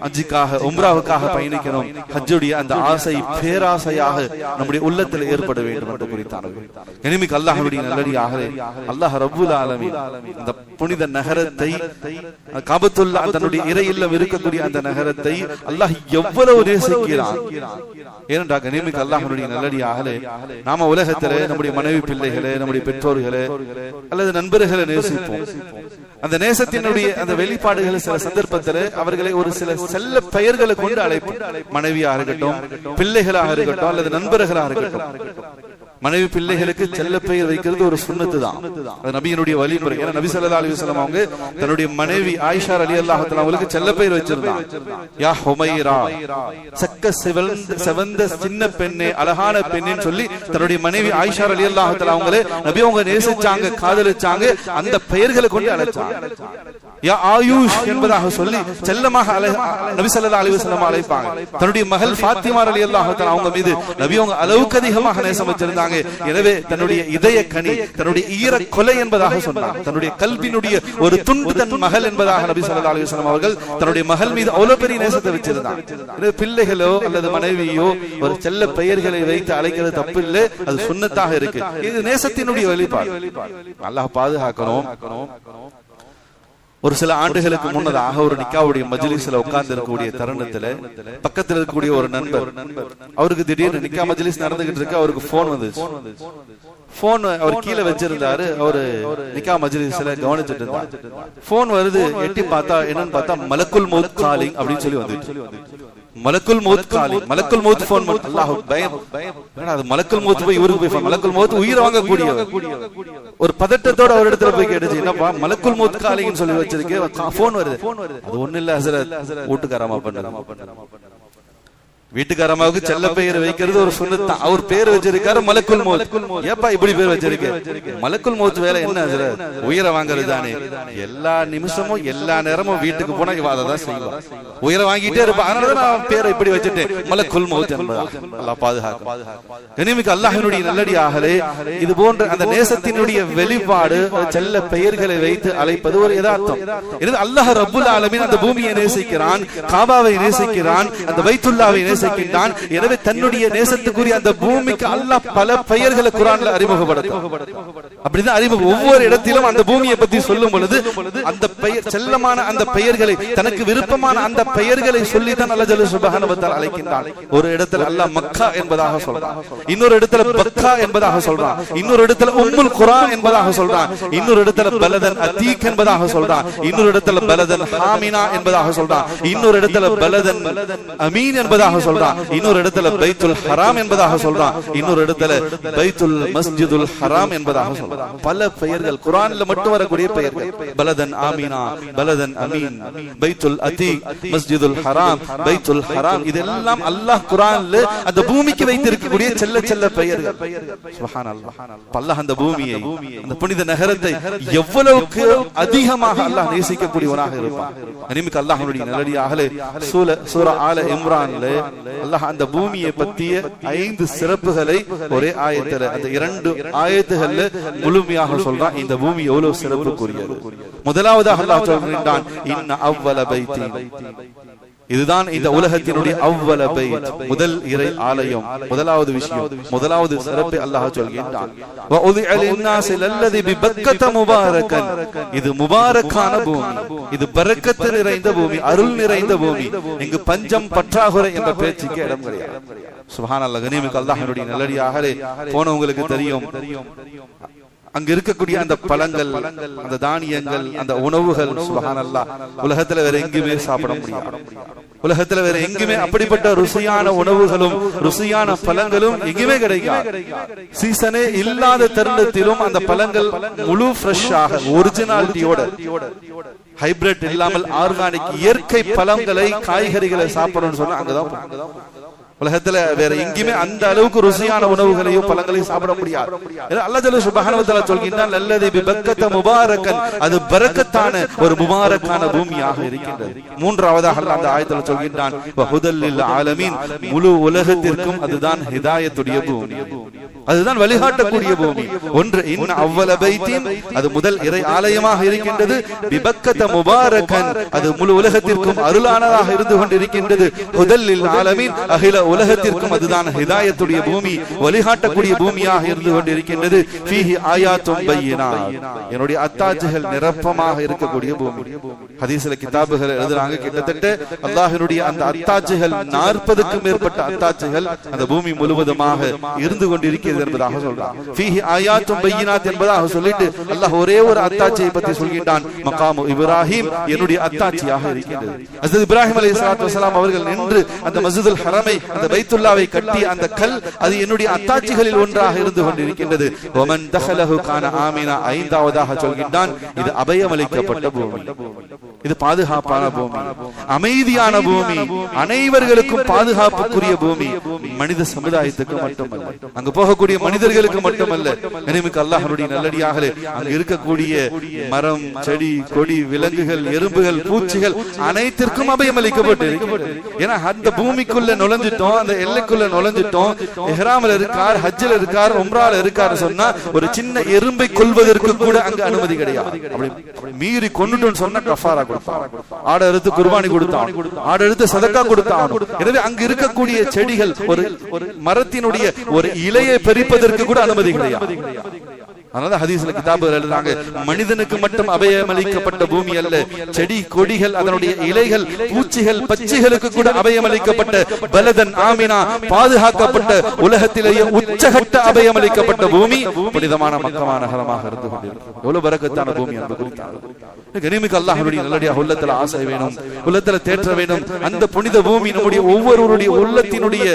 [SPEAKER 1] ஹஜ்ஜுக்காக உம்ராவுக்காக பயணிக்கணும். ஹஜ்ஜுடைய அந்த ஆசை பேராசையாக நம்முடைய உள்ளத்தில் ஏற்பட வேண்டும் என்று குறித்தார்கள். எனவே அல்லாஹ்வுடைய நல்லடியார்களே, அல்லாஹ் ரப்புல் ஆலமீன் அந்த புனித நகரத்தை, காபத்துல்லாஹ் தன்னுடைய இறை இல்லம் இருக்கக்கூடிய அந்த நகரத்தை அல்லாஹ் எவ்வளவு நேசிக்கிறான். ஏனென்றால் கனிமிக்க அல்லாஹ்வுடைய நல்லடியார்களே, நாம உலகத்திலே நம்முடைய மனைவி பிள்ளைகளே, நம்முடைய பெற்றோர்களே அல்லது நண்பர்களை நேசிப்போம். அந்த நேசத்தினுடைய அந்த வெளிப்பாடுகள் சில சந்தர்ப்பத்தில் அவர்களை ஒரு சில செல்ல பெயர்களை கொண்டு அழைப்போம். மனைவியாக இருக்கட்டும், பிள்ளைகளாக இருக்கட்டும் அல்லது நண்பர்களாக இருக்கட்டும். மனைவி பிள்ளைகளுக்கு செல்ல பெயர் வைக்கிறது ஒரு சுன்னத்து தான், அது நபியினுடைய வழிமுறை. ஏன்னா நபி ஸல்லல்லாஹு அலைஹி வஸல்லம் அவங்க தன்னுடைய மனைவி ஆயிஷா ரலியல்லாஹு தஆலா அவங்களுக்கு செல்ல பெயர் வச்சிருந்தாங்க. யா ஹுமைரா, சக்க செவந்த சின்ன பெண்ணே, அழகான பெண்ணேன்னு சொல்லி தன்னுடைய மனைவி ஆயிஷா ரலியல்லாஹு தஆலா அவங்களே நபி அவங்க நேசிச்சாங்க, காதலிச்சாங்க, அந்த பெயர்களை கொண்டு அழைச்சாங்க. யா ஆயுஷ் என்பதாக சொல்லி செல்லமாக நபி ஸல்லல்லாஹு அலைஹி வஸல்லம் அழைப்பாங்க. தன்னுடைய மகள் ஃபாத்திமா ரலியல்லாஹு தஆலா அவங்க மீது நபி அவங்க அளவுக்கு அதிகமாக நேசம் வச்சிருந்தாங்க. எனவே தன்னுடைய இதய கனி, தன்னுடைய ஈர கொலை என்பதாக சொன்னார். தன்னுடைய கல்வினுடைய ஒரு துண்டு தன் மகள் என்பதாக நபி ஸல்லல்லாஹு அலைஹி வஸல்லம் அவர்கள் தன்னுடைய மகள் மீது அவ்வளவு பெரிய நேசத்தை வச்சிருந்தாங்க. எனவே பிள்ளைகளோ அல்லது மனைவியோ ஒரு செல்ல பெயர்களை வைத்து அழைக்கிறது தப்பு இல்லை, அது சுன்னத்தாக இருக்கு. இது நேசத்தினுடைய வெளிப்பாடு. அல்லாஹ் பாதுகாக்கணும். ஒரு சில ஆண்டுகளுக்கு முன்னதாக ஒரு நிக்காவுடைய மஜ்லிஸ்ல உட்கார்ந்து இருக்கக்கூடிய தருணத்துல பக்கத்தில் இருக்கக்கூடிய ஒரு நண்பர், அவருக்கு திடீர்னு நிக்கா மஜ்லிஸ் நடந்துகிட்டு இருக்கு, அவருக்கு போன் வந்துச்சு. போன் அவர் கீழே வச்சிருந்தாரு, அவரு நிக்கா மஜ்லிஸ்ல கவனிச்சுட்டு இருந்தார். போன் வருது, எட்டி பார்த்தா என்னன்னு பார்த்தா மலக்குல் மௌத் காலிங் அப்படின்னு சொல்லி வந்துச்சு. மலக்குல் மௌத் காலிங், மலக்குல் மௌத் போன். அல்லாஹ் பயம், அது மலக்குல் மௌத் போய் இவருக்கு போய் மலக்குல் மௌத் உயிர் வாங்கக்கூடிய ஒரு பதட்டத்தோட அவர் இடத்துல போய் கேட்டுச்சு, என்னப்பா மலக்குல் மௌத் காலிங்னு சொல்லி வச்சிருக்கேன், போன் வருது. அது ஒண்ணு இல்ல ஹஸரத், வீட்டுக்காரமா பண்றது. வீட்டுக்காரமாவுக்கு செல்ல பெயர் வைக்கிறது ஒரு சுன்னத். அவர் பேர் வச்சிருக்காரு மலக்குல் மௌத். ஏப்பா இப்படி பேர் வச்சிருக்க? மலக்குல் மௌத் வேலை என்ன? உயிரை வாங்குறது தானே. எல்லா நிமிஷமும் எல்லா நேரமும் வீட்டுக்கு போனா இவ அதான் செய்வா, உயிரை வாங்கிட்டே இருப்பா. அதனாலதான் நான் பேரை இப்படி வச்சுட்டேன் மலக்குல் மௌத் என்பதா. அல்லாஹ் பாதுகாக்க. கனிமிக்க அல்லாஹ்வினுடைய நல்லடியார்களே, இது போன்ற அந்த நேசத்தினுடைய வெளிப்பாடு செல்ல பெயர்களை வைத்து அழைப்பது ஒரு யதார்த்தம். அல்லாஹ் ரப்புல் ஆலமீன் அந்த பூமியை நேசிக்கிறான், காபாவை நேசிக்கிறான், அந்த பைத்துல்லாவை நேசிக்கின்றான். எனவே தன்னுடைய நேசத்துக்குரிய அந்த பூமிக்கு அல்லாஹ் பல பெயர்களை குர்ஆன்ல அறிமுகப்படுத்தும். அப்படிதான் அறிமுகம். ஒவ்வொரு இடத்திலும் அந்த பூமியை பற்றி சொல்லும் பொழுது அந்த பெயர் செல்லமான அந்த பெயர்களை, தனக்கு விருப்பமான அந்த பெயர்களை சொல்லித்தான் அல்லாஹ் ஜல்ல சுப்ஹானஹு வ தஆலா அழைக்கின்றான். ஒரு இடத்துல அல்லாஹ் மக்கா என்பதாக சொல்றான், இன்னொரு இடத்துல பக்கா என்பதாக சொல்றான், இன்னொரு இடத்துல உம்முல் குரா என்பதாக சொல்றான், இன்னொரு இடத்துல பலதன் அதீக் என்பதாக சொல்றான், இன்னொரு இடத்துல பலதன் ஹாமினா என்பதாக சொல்றான், இன்னொரு இடத்துல பலதன் அமீன் என்பதாக சொல்றான், இன்னொரு இடத்துல பைத்துல் ஹராம் என்பதாக சொல்றான், இன்னொரு இடத்துல பைத்துல் மஸ்ஜிதுல் ஹராம் என்பதாக சொல்றான். பல பெயர்கள் குர்ஆன்ல மட்டும் வரக்கூடிய பெயர்கள். பலதன் ஆமீனா, பலதன் அமீன், பைத்துல் அதீக், மஸ்ஜிதுல் ஹராம், பைத்துல் ஹராம், இதெல்லாம் அல்லாஹ் குர்ஆன்ல அந்த பூமிக்கு வைத்திருக்கக்கூடிய செல்ல செல்ல பெயர்கள். சுப்ஹானல்லாஹ். அல்லாஹ் அந்த பூமியை, அந்த புனித நகரத்தை எவ்வளவுக்கு அதிகமாக அல்லாஹ் நேசிக்கக்கூடியவனாக இருப்பான். அனிமிக்கு அல்லாஹ்வுடைய நல்லடியார்களே, சூரா ஆல இம்ரான்ல அல்லாஹ் அந்த பூமியை பற்றிய 5 சிறப்புகளை ஒரே ஆயத்துல, அந்த 2 ஆயத்துகள்ல முழுமையாக சொல்றான். இந்த பூமி எவ்வளவு சிறப்புக்குரியது. முதலாவதாக அல்லாஹ் சொல்றான், இன்ன அவ்வல பைத்தி, இதுதான் இந்த உலகத்தினுடைய அவ்வல பைத், முதல் இறை ஆலயம். முதலாவது விஷயம், முதலாவது சிறப்பை அல்லாஹ் சொல்கின்றான். வ உதிஅ லின்னாஸி லல்லதி பிபக்கத முபாரக்கன், இது முபாரக்கான பூமி, இது பரக்கத்து நிறைந்த பூமி, அருள் நிறைந்த பூமி. இங்கு பஞ்சம் பற்றாக்குறை என்ற பேச்சுக்கு இடம் கிடையாது. சுப்ஹானல்லாஹ். கனிமிக்க அல்லாஹ்வுடைய நல்லடியார்களே, போனவங்களுக்கு தெரியும், அங்க இருக்கக்கூடிய அந்த பழங்கள், அந்த தானியங்கள், அந்த உணவுகள், சுப்ஹானல்லாஹ், உலகத்துல வேற எங்குமே சாப்பிட முடியாது. உலகத்துல வேற எங்குமே அப்படிப்பட்ட ருசியான உணவுகளும் ருசியான பழங்களும் எங்குமே கிடைக்காது. சீசனே இல்லாத தருணத்திலும் அந்த பழங்கள் முழு ஃப்ரெஷ்ஷாக, ஒரிஜினாலிட்டியோட, ஹைபிரிட் இல்லாமல் ஆர்கானிக் இயற்கை பழங்களை, காய்கறிகளை சாப்பிடணும்னு சொன்னா அங்கதான். உலகத்துல வேற எங்கேயுமே அந்த அளவுக்கு ருசியான உணவுகளையும் பழங்களையும் சாப்பிட முடியாது. அல்லாஹ் ஜல்ல சுப்ஹானஹு வ தஆலா சொல்கின்றான், லல்லதி பிபக்கத முபாரக்கன், அது பரக்கத்தான ஒரு முபாரக்கான பூமியாக இருக்கின்றது. மூன்றாவதாக அல்லாஹ் அந்த ஆயத்துல சொல்கின்றான், வ ஹுதல் லில் ஆலமீன், முழு உலகத்திற்கும் அதுதான் ஹிதாயத்துடைய பூமி, அதுதான் வழிகாட்டக்கூடிய பூமி. ஒன்று இன்ன அவ்வல பைத்தின், அது முதல் இறை ஆலயமாக இருக்கின்றது. பிபக்கத முபாரக்கன், அது முழு உலகத்திற்கும் அருளானதாக இருந்து கொண்டிருக்கின்றது. ஹுதல் லில் ஆலமீன், அகில உலகத்திற்கும் அதுதான் ஹிதாயத்துடைய பூமி, வழிகாட்டக்கூடிய பூமியாக இருந்து கொண்டிருக்கின்றது. ஃபீஹி ஆயாத்தும் பையினாத், என்னுடைய அத்தாட்சிகள் நிரப்பமாக இருக்கக்கூடிய பூமி. ஹதீஸ்ல கிதாபுகள் எழுதுறாங்க, கிட்டத்தட்ட அல்லாஹ்வுடைய அந்த அத்தாட்சிகள் 40க்கும் மேற்பட்ட அத்தாட்சிகள் அந்த பூமி முழுவதுமாக இருந்து கொண்டிருக்கிறது என்பதாக சொல்றான். ஃபீஹி ஆயாத்தும் பையினாத் என்பதாக சொல்லிட்டு அல்லாஹ் ஒரே ஒரு அத்தாட்சியை பற்றி சொல்கின்றான். மகாமு இப்ராஹிம், என்னுடைய அத்தாட்சியாக இருக்கின்றது. ஹஜ்ரத் இப்ராஹிம் அலைஹிஸ்ஸலாத்து வஸலாம் அவர்கள் நின்று அந்த மஸ்ஜிதுல் ஹரமை, அந்த பைத்துல்லாவை கட்டி அந்த கல், அது என்னுடைய அத்தாட்சிகளில் ஒன்றாக இருந்து கொண்டிருக்கின்றது. வமன் தஹலஹு கான ஆமினா, 5வதாக சொல்கின்றான், இது அபயமளிக்கப்பட்ட பூமி, இது பாதுகாப்பான பூமி, அமைதியான பூமி, அனைவர்களுக்கும் பாதுகாப்புக்குரிய பூமி. மனித சமுதாயத்துக்கு மட்டுமல்ல, அங்கு போகக்கூடிய மனிதர்களுக்கு மட்டுமல்ல, கனிமிக்க அல்லாஹ்வுடைய நல்லடியார்களே, அங்கு இருக்கக்கூடிய மரம், செடி, கொடி, விலங்குகள், எறும்புகள், பூச்சிகள் அனைத்திற்கும் அபயமளிக்கப்பட்டு இருக்கிறது. ஏன்னா அந்த பூமிக்குள்ள நுழைஞ்சிட்டோம், அந்த எல்லைக்குள்ள நுழைஞ்சிட்டோம், இஹ்ராம்ல இருக்கார், ஹஜ்ஜில் இருக்கார், உம்ரால இருக்கார் சொன்னா ஒரு சின்ன எறும்பை கொல்வதற்கு கூட அங்க அனுமதி கிடையாது. அப்படி மீறி கொன்னுட்டோம்னு சொன்னா கஃபாரா கொடுத்தான், ஆடு அறுத்து குர்பானி கொடுத்தான், ஆடு அறுத்து சதக்கா கொடுத்தான். எனவே அங்கு இருக்கக்கூடிய செடிகள், ஒரு மரத்தினுடைய ஒரு இலையை பறிப்பதற்கு கூட அனுமதி கிடையாது. அதனால ஹதீஸ்ல கிதாபுகள் எழுதுறாங்க, மனிதனுக்கு மட்டும் அபயமளிக்கப்பட்ட பூமி அல்ல, செடி கொடிகள், அதனுடைய இலைகள், பூச்சிகள், பச்சைகளுக்கு கூட அபயமளிக்கப்பட்ட பலதன் ஆமினா, பாதுகாக்கப்பட்ட, உலகத்திலேயே உச்சகட்ட அபயமளிக்கப்பட்ட பூமி புனிதமான மக்கமா நகரமாக இருந்து கொண்டிருக்கிறது. எவ்வளவு பரக்கத்தான பூமி என்று குறித்தார். கனிமிக்க அல்லாஹ்வுடைய நல்லடியாக உள்ளத்துல ஆசை வேணும், உள்ளத்துல தேற்ற வேணும். அந்த புனித பூமி நம்முடைய ஒவ்வொருவருடைய உள்ளத்தினுடைய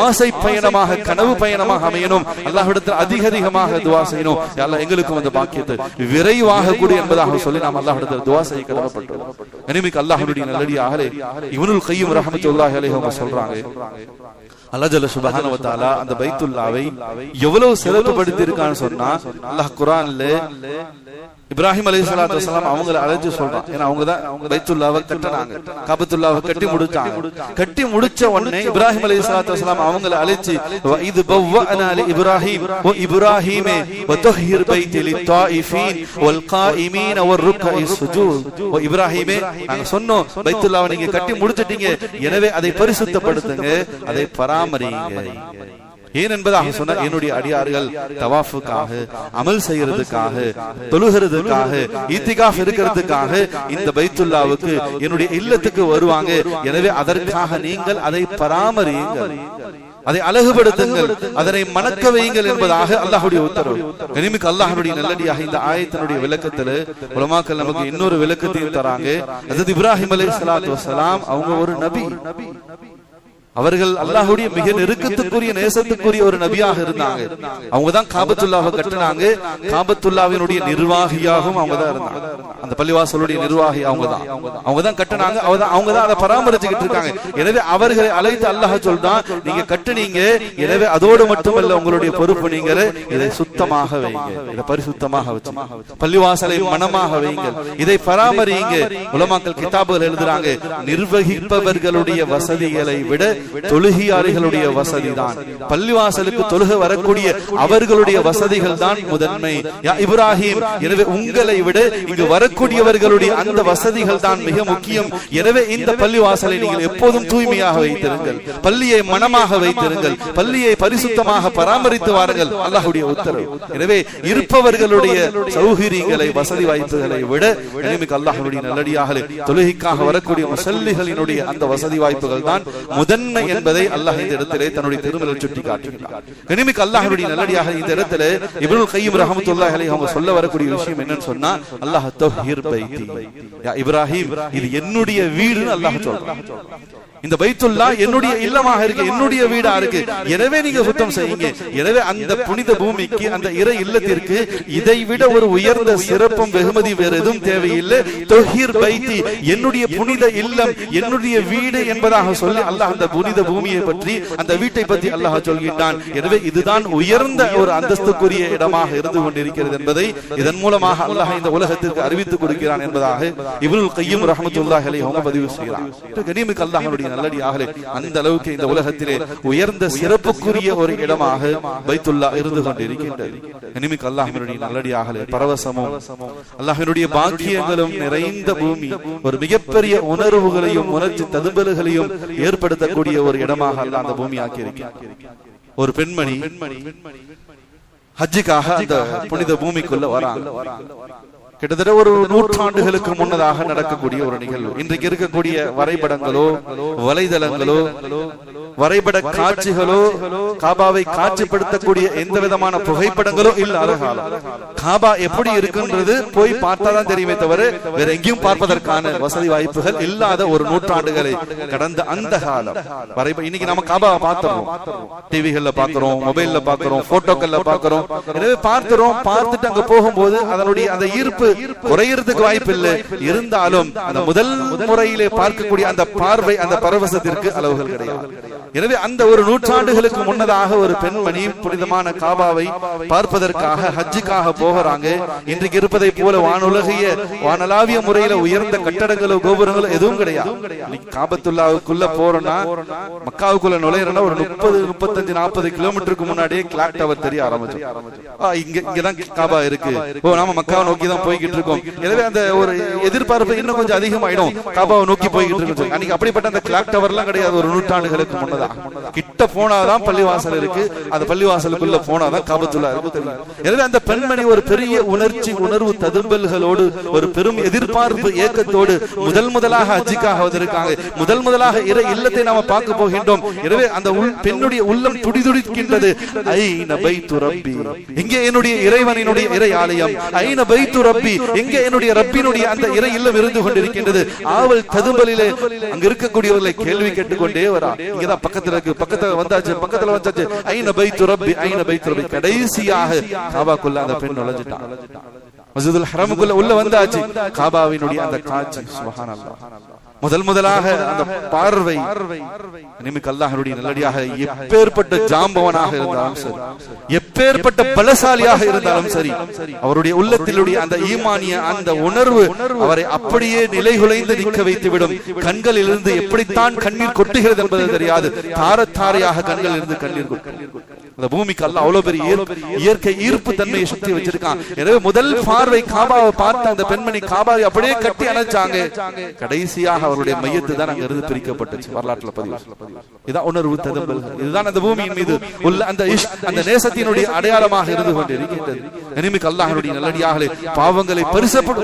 [SPEAKER 1] ஆசை பயணமாக, கனவு பயணமாக அமையணும். அல்லாஹ்விடத்தில் அதிக அதிகமாக துஆ செய்யணும். அல்லாஹ் எங்களுக்கும் அந்த பாக்கியத்தை விரைவாக கூடி என்பதாக சொல்லி நாம் அல்லாஹ்விடத்தில் துஆ செய்ய கடமைப்பட்டோம். கனிமிக்க அல்லாஹ்வுடைய நல்லடியார்களே, இப்னுல் கய்யிம் ரஹ்மத்துல்லாஹி அலைஹி சொல்றாங்க, அல்லாஹ் ஜல்ல சுப்ஹானஹு வ தஆலா அந்த பைத்துல்லாவை எவ்வளவு சிறப்புப்படுத்தி இருக்கான்னு சொன்னா, அல்லாஹ் குர்ஆன்ல இப்ராஹிம் அலைஹிஸ்ஸலாத்து வஸலாம் அவங்களை அழைச்சு சொல்றான். ஏன்னா அவங்க தான் பைத்துல்லாவை கட்டினாங்க, காபத்துல்லாவை கட்டி முடிச்சாங்க. கட்டி முடிச்ச உடனே இப்ராஹிம் அலைஹிஸ்ஸலாத்து வஸலாம் அவங்களை அழைச்சு இது பவ்வஅனா லி இப்ராஹிம் வ இப்ராஹீமே வ தஹ்ஹிர் பைத்தி லித்தாயிஃபீன் வல் காயிமீன வர் ருக்கஇஸ் சுஜூத். வ இப்ராஹீமே, நாங்க சொன்னோம் பைத்துல்லாவை நீங்க கட்டி முடிச்சிட்டீங்க, எனவே அதை பரிசுத்தப்படுத்துங்க, அதை பராமரிங்க. ஏன் என்பதாக சொன்ன, என்னுடைய அடியார்கள் தவாஃபுக்காக, அமல் செய்யறதுக்காக, தொழுகிறதுக்காக, இத்திகாஃப் இருக்கிறதுக்காக இந்த பைத்துல்லாவுக்கு என்னுடைய இல்லத்துக்கு வருவாங்க. எனவே அதற்காக நீங்கள் அதை பராமரியுங்கள், அதை அழகுபடுத்துங்கள், அதனை மணக்க வையுங்கள் என்பதாக அல்லாஹ்வுடைய உத்தரவு. கனிமிக்கு அல்லாஹ்வுடைய நல்லடியாக இந்த ஆயத்தினுடைய விளக்கத்துல உலமாக்கள் நமக்கு இன்னொரு விளக்கத்தையும் தராங்க. ஹஜ்ரத் இப்ராஹிம் அலைஹிஸ்ஸலாத்து வஸலாம் அவங்க ஒரு நபி. அவர்கள் அல்லாஹ்வுடைய மிக நெருக்கத்துக்குரிய நேசத்துக்குரிய ஒரு நபியாக இருந்தாங்க. அவங்கதான் காபத்துல்லாவை கட்டினாங்க. காபத்துல்லாவினுடைய நிர்வாகியாகவும் அவங்கதான் இருந்தாங்க. அந்த பள்ளிவாசலுடைய நிர்வாகி அவங்கதான் கட்டினாங்க. அவங்கதான் அதை பராமரிச்சுக்கிட்டு இருக்காங்க. எனவே அவர்களை அழைத்து அல்லாஹ் சொல்றான், நீங்க கட்டுனீங்க, எனவே அதோடு மட்டுமல்ல உங்களுடைய பொறுப்பு, நீங்க இதை சுத்தமாக வைங்க, இதை பரிசுத்தமாக வச்சு பள்ளிவாசலை மனமாக வைங்கள், இதை பராமரியுங்க. உலமாக்கள் கிதாபுகள் எழுதுறாங்க, நிர்வகிப்பவர்களுடைய வசதிகளை விட தொழுகையாளிகளுடைய வசதிதான், பள்ளிவாசலுக்கு தொழுக வரக்கூடிய அவர்களுடைய வசதிகள் தான் முதன்மை. இப்ராஹிம், எனவே உங்களை விட இங்கு வரக்கூடியவர்களுடைய அந்த வசதிகள் தான் மிக முக்கியம். எனவே இந்த பள்ளிவாசலை நீங்கள் எப்போதும் தூய்மையாக வைத்திருங்கள், பள்ளியை மனமாக வைத்திருங்கள், பள்ளியை பரிசுத்தமாக பராமரித்து வாருங்கள், அல்லாஹ்வுடைய உத்தரவு. எனவே இருப்பவர்களுடைய சௌகரியங்களை, வசதி வாய்ப்புகளை விட அல்லாஹ்வுடைய நல்லடியார்களே தொழுகைக்காக வரக்கூடிய முஸல்லிகளினுடைய அந்த வசதி வாய்ப்புகள் தான் முதன்மை என்பதை அல்லாஹ் இந்த இடத்திலே தன்னுடைய திருமறையில் சுட்டி காட்டுகிறார். கனிமிக்கு அல்லாஹ்வுடைய நல்லடியாக இந்த இடத்திலே இப்னுல் கய்யிம் ரஹ்மத்துல்லாஹி அலைஹி அவங்க சொல்ல வரக்கூடிய விஷயம் என்னன்னு சொன்னா, அல்லாஹ் தஹ்ஹிர் பைத்தி யா இப்ராஹிம், இது என்னுடைய வீடுன்னு அல்லாஹ் சொல்றான். இந்த பைத்துல்லா என்னுடைய இல்லமாக இருக்கு, என்னுடைய வீடா இருக்கு, எனவே நீங்க சுத்தம் செய்யுங்க. எனவே அந்த புனித பூமிக்கு, அந்த இறை இல்லத்திற்கு இதை விட ஒரு உயர்ந்த சிறப்பும் வெகுமதி வேறு எதுவும் தேவையில்லை. தஹ்ஹிர் பைத்தி, என்னுடைய புனித இல்லம், என்னுடைய வீடு என்பதாக சொல்லி அல்லாஹ் அந்த புனித பூமியை பற்றி, அந்த வீட்டை பற்றி அல்லாஹ் சொல்கின்றான். எனவே இதுதான் உயர்ந்த ஒரு அந்தஸ்துக்குரிய இடமாக இருந்து கொண்டிருக்கிறது என்பதை இதன் மூலமாக அல்லாஹ் இந்த உலகத்திற்கு அறிவித்துக் கொடுக்கிறான் என்பதாக இப்னுல் கய்யிம் ரஹ்மத்துல்லாஹி அலைஹி அவங்க பதிவு செய்கிறார். கனிமிக்கு அல்லாஹ்வுடைய நல்லடியார்களே, அந்த அளவுக்கு இந்த உலகத்திலே உயர்ந்த சிறப்புக்குரிய ஒரு இடமாக பைத்துல்லா இருந்து கொண்டிருக்கின்றது. கனிமிக்கு அல்லாஹ்வுடைய நல்லடியார்களே, பரவசமும் அல்லாஹ்வுடைய பாக்கியங்களும் நிறைந்த பூமி, ஒரு மிகப்பெரிய உணர்வுகளையும் உணர்ச்சி ததும்பல்களையும் ஏற்படுத்தக்கூடிய ஒரு இடமாக அல்லாஹ் அந்த பூமி ஆக்கி இருக்கிறார். ஒரு பெண்மணி ஹஜ்ஜுக்காக அந்த புனித பூமிக்குள்ள வராங்க. கிட்டத்தட்ட ஒரு 100 ஆண்டுகளுக்கு முன்னதாக நடக்கக்கூடிய ஒரு நிகழ்வு. இன்றைக்கு இருக்கக்கூடிய வரைபடங்களோ, வலைதளங்களோ, வரைபட காட்சிகளோ, காபாவை காட்சிப்படுத்தக்கூடிய எந்த விதமான புகைப்படங்களோ இல்லாத காலம். காபா எப்படி இருக்குன்றது போய் பார்த்தாதான் தெரியுமே தவிர வேற எங்கேயும் பார்ப்பதற்கான வசதி வாய்ப்புகள் இல்லாத ஒரு 100 ஆண்டுகளை கடந்த அந்த காலம். இன்னைக்கு நம்ம காபாவை பார்த்துறோம், டிவிகள்ல பாக்குறோம், மொபைல்ல பாக்குறோம், போட்டோக்கள்ல பாக்குறோம். எனவே பார்த்துட்டு அங்க போகும்போது அதனுடைய அந்த ஈர்ப்பு குறையறதுக்கு வாய்ப்பு இல்லை. இருந்தாலும் அந்த முதல் முறையிலே பார்க்கக்கூடிய அந்த பார்வை, அந்த பரவசத்திற்கு அளவுகள் கிடையாது. எனவே அந்த ஒரு 100 ஆண்டுகளுக்கு முன்னதாக ஒரு பெண்மணி புனிதமான காபாவை பார்ப்பதற்காக ஹஜ்ஜுக்காக போகிறாங்க. இன்றைக்கு இருப்பதை போல வானளாவிய முறையில உயர்ந்த கட்டடங்களோ கோபுரங்களோ எதுவும் கிடையாது. காபத்துல்லாவுக்குள்ள போறோம்னா, மக்காவுக்குள்ள நுழையிறோம்னா ஒரு 30-35-40 கிலோமீட்டருக்கு முன்னாடியே கிளாக் டவர் தெரிய ஆரம்பிச்சு. இங்கதான் காபா இருக்கு, நாம மக்காவை நோக்கி தான் போய்கிட்டு இருக்கோம். எனவே அந்த ஒரு எதிர்பார்ப்பு இன்னும் கொஞ்சம் அதிகமாயிடும், காபாவை நோக்கி போய்கிட்டு இருக்கோம். அன்னைக்கு அப்படிப்பட்ட அந்த கிளாக் டவர் எல்லாம் கிடையாது. ஒரு 100 ஆண்டுகளுக்கு முன்னதாக கிட்ட போனாதான் பள்ளிவாசல் இருக்கு, அந்த பள்ளிவாசலுக்குள்ள போனாதான் காபத்துல்லா இருக்கு. எனவே அந்த பெண்மணி ஒரு பெரிய உணர்வு ததும்பல்களோடு, ஒரு பெரும் எதிர்பார்ப்பு ஏக்கத்தோடு முதலாக ஹஜ்ஜுக்காக வந்திருக்காங்க. முதலாக இறை இல்லத்தை நாம பார்க்க போகின்றோம். எனவே அந்த பெண்ணுடைய உள்ளம் துடிதுடிக்கின்றது. ஐன பைத்து ரப்பி, எங்கே என்னுடைய இறைவனினுடைய இறை ஆலயம்? ஐன பைத்து ரப்பி, எங்கே என்னுடைய ரப்பினுடைய அந்த இறை இல்லம் இருந்து கொண்டிருக்கின்றது. ஆவல் ததும்பலிலே அங்க இருக்கக்கூடியவர்களை கேள்வி கேட்டுக்கொண்டே வரா. இங்கதான் பக்கத்துல வந்தாச்சு. ஐன பைத்து ரப்பி, ஐன பைத்து ரப்பி. கடைசியாக காபாக்குள்ள அந்த பெண் நுழைஞ்சிட்டான். மஸ்ஜிதுல் ஹரமுக்குள்ள உள்ள வந்தாச்சு. காபாவினுடைய அந்த காட்சி சுப்ஹானல்லாஹ். முதலாக அந்த பார்வை நிமிக்கு அல்லாஹ்வுடைய நல்லடியாக எப்பேற்பட்ட ஜாம்பவனாக இருந்தாலும் சரி, எப்பேற்பட்ட பலசாலியாக இருந்தாலும் சரி, அவருடைய உள்ளத்திலுடைய அந்த ஈமானிய அந்த உணர்வு அவரை அப்படியே நிலைகுலைந்து நிற்க வைத்துவிடும். கண்களிலிருந்து எப்படித்தான் கண்ணீர் கொட்டுகிறது என்பது தெரியாது. தாரத்தாரையாக கண்களிலிருந்து கண்ணீர் கொட்டும். அந்த பூமிக்கு அல்லாஹ் அவ்வளவு பெரிய இயற்கை ஈர்ப்பு தன்மையை சுத்தி வச்சிருக்கான். எனவே முதல் பார்வை காபாவை பார்த்த அந்த பெண்மணி காபாவை அப்படியே கட்டி அணைச்சாங்க. கடைசியாக அவருடைய மையத்து தான் அங்க இருந்து பிரிக்கப்பட்டுச்சு. வரலாற்றுல பதிவு. இதான் உணர்வு ததும்பல். இதுதான் அந்த பூமியின் மீது உள்ள அந்த நேசத்தினுடைய அடையாளமாக இருந்து கொண்டிருக்கின்றது. நிமிக்கு அல்லாஹ்வுடைய நல்லடியார்களே, பாவங்களை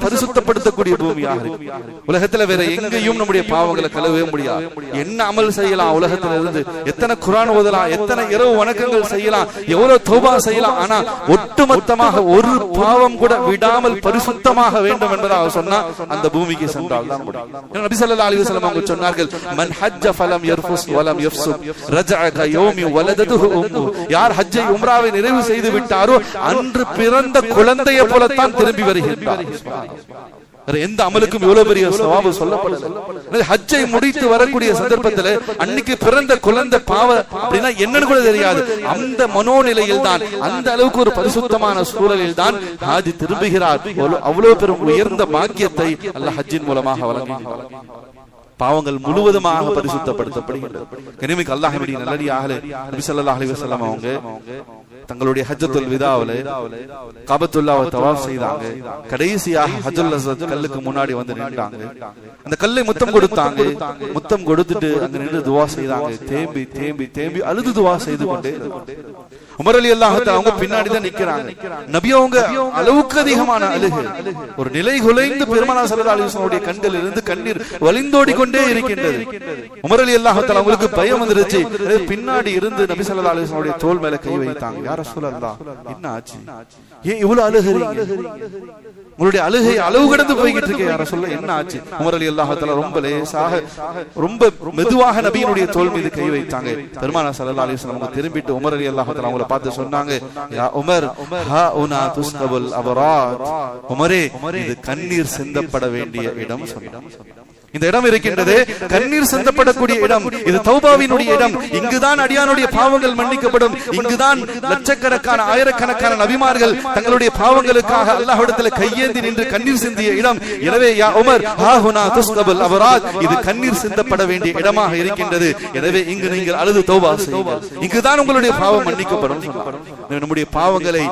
[SPEAKER 1] பரிசுத்தப்படுத்தக்கூடிய பூமியாக இருக்கு. உலகத்துல வேற எங்கேயும் நம்முடைய பாவங்களை கழுவவே முடியாது. என்ன அமல் செய்யலாம் உலகத்துல இருந்து, எத்தனை குர்ஆன் ஓதலாம், எத்தனை இரவு வணக்கங்கள் செய்யலாம், எவ்வளவு தௌபா செய்யலாம், ஆனா ஒட்டுமொத்தமாக ஒரு பாவம் கூட விடாமல் பரிசுத்தமாக வேண்டும் என்பதாக சொன்னா அந்த பூமிக்கு சென்றால் தான் முடியும். நபி ஸல்லல்லாஹு அலைஹி வஸல்லம் அவங்க சொன்னார்கள், மன் ஹஜ்ஜ ஃபலம் யர்ஃபுஸ் வலம் யஃப்சுக் ரஜஅ கயௌமி வலததுஹு உம்மு. யார் ஹஜ்ஜை உம்ராவை நிறைவு செய்து விட்டாரோ அன்று பிறந்த குழந்தையை போலத்தான் திரும்பி வருகின்றார். எந்த அமலுக்கும் இவ்வளவு பெரிய சவாபு சொல்லப்படல. ஹஜ்ஜை முடித்து வரக்கூடிய சந்தர்ப்பத்தில் அன்னைக்கு பிறந்த குழந்தை பாவ அப்படின்னா என்னன்னு கூட தெரியாது. அந்த மனோநிலையில் தான், அந்த அளவுக்கு ஒரு பரிசுத்தமான சூழலில் தான் ஹாஜி திரும்புகிறார். அவ்வளவு பெரும் உயர்ந்த பாக்கியத்தை அல்லாஹ் ஹஜ்ஜின் மூலமாக வழங்குகிறார். பாவங்கள் முழுவதுமாக பரிசுத்தப்படுத்தப்படுகிறது. கனிமிக்கு அல்லாஹ்வுடைய நல்லடியார்களே, நபி ஸல்லல்லாஹு அலைஹி வஸல்லம் அவங்க தங்களுடைய ஹஜ்ஜத்துல் விதாவிலே காபத்துல்லாஹ்வை தவாஃப் செய்தாங்க. கடைசியாக ஹஜ்ஜுல் அஸ்வத் கல்லுக்கு முன்னாடி வந்து நின்றாங்க. அந்த கல்லை முத்தம் கொடுத்தாங்க. முத்தம் கொடுத்துட்டு அங்க நின்று துஆ செய்தாங்க. தேம்பி தேம்பி தேம்பி அழுது துஆ செய்து கொண்டே உமர் ரலியல்லாஹு தஆலா அவங்க பின்னாடி தான் நிக்கிறாங்க. நபி அவங்க அளவுக்கு அதிகமான அழுகை, ஒரு நிலை குலைந்து பெருமானார் ஸல்லல்லாஹு அலைஹி வஸல்லம் கண்களில் இருந்து கண்ணீர் வழிந்தோடி கொண்டே இருக்கின்றது. உமர் ரலியல்லாஹு தஆலா அவங்களுக்கு பயம் வந்துருச்சு. பின்னாடி இருந்து நபி ஸல்லல்லாஹு அலைஹி வஸல்லம் தோள் மேல கை வைத்தாங்க. யா ரசூலல்லாஹ், என்ன ஆச்சு? ஏன் இவ்வளவு அழுகுறீங்க? உங்களுடைய அழுகை அளவு கடந்து போய்கிட்டு இருக்கு. யா ரசூலல்லாஹ், என்ன ஆச்சு? உமர் ரலியல்லாஹு தஆலா ரொம்ப லேசாக ரொம்ப மெதுவாக நபியினுடைய தோள் மீது கை வைத்தாங்க. பெருமானார் ஸல்லல்லாஹு அலைஹி வஸல்லம் அவங்க திரும்பிட்டு உமர் ரலியல்லாஹு தஆலா அவங்களை பார்த்து சொன்னாங்க, யா உமர், ஹா உனா துஸ்கபுல் அபராத். உமரே, இது கண்ணீர் சிந்தப்பட வேண்டிய இடம் சொன்னாங்க. இந்த இடம் இருக்கின்றது கண்ணீர் சிந்தப்படக்கூடிய இடம். இது தௌபாவினுடைய இடம். இங்குதான் அடியானுடைய பாவங்கள் மன்னிக்கப்படும். இங்குதான் லட்சக்கணக்கான ஆயிரக்கணக்கான நபிமார்கள் தங்களுடைய பாவங்களுக்காக அல்லாஹ்விடத்தில் கையேந்தி நின்று கண்ணீர் சிந்திய இடம். எனவே யா உமர், ஹா ஹுனா துஸ்கபுல் அபராத், இது கண்ணீர் சிந்தப்பட வேண்டிய இடமாக இருக்கின்றது. எனவே இங்கு நீங்கள் அழுது தௌபா செய்யுங்கள். இங்குதான் உங்களுடைய பாவம் மன்னிக்கப்படும். நம்முடைய பாவங்களை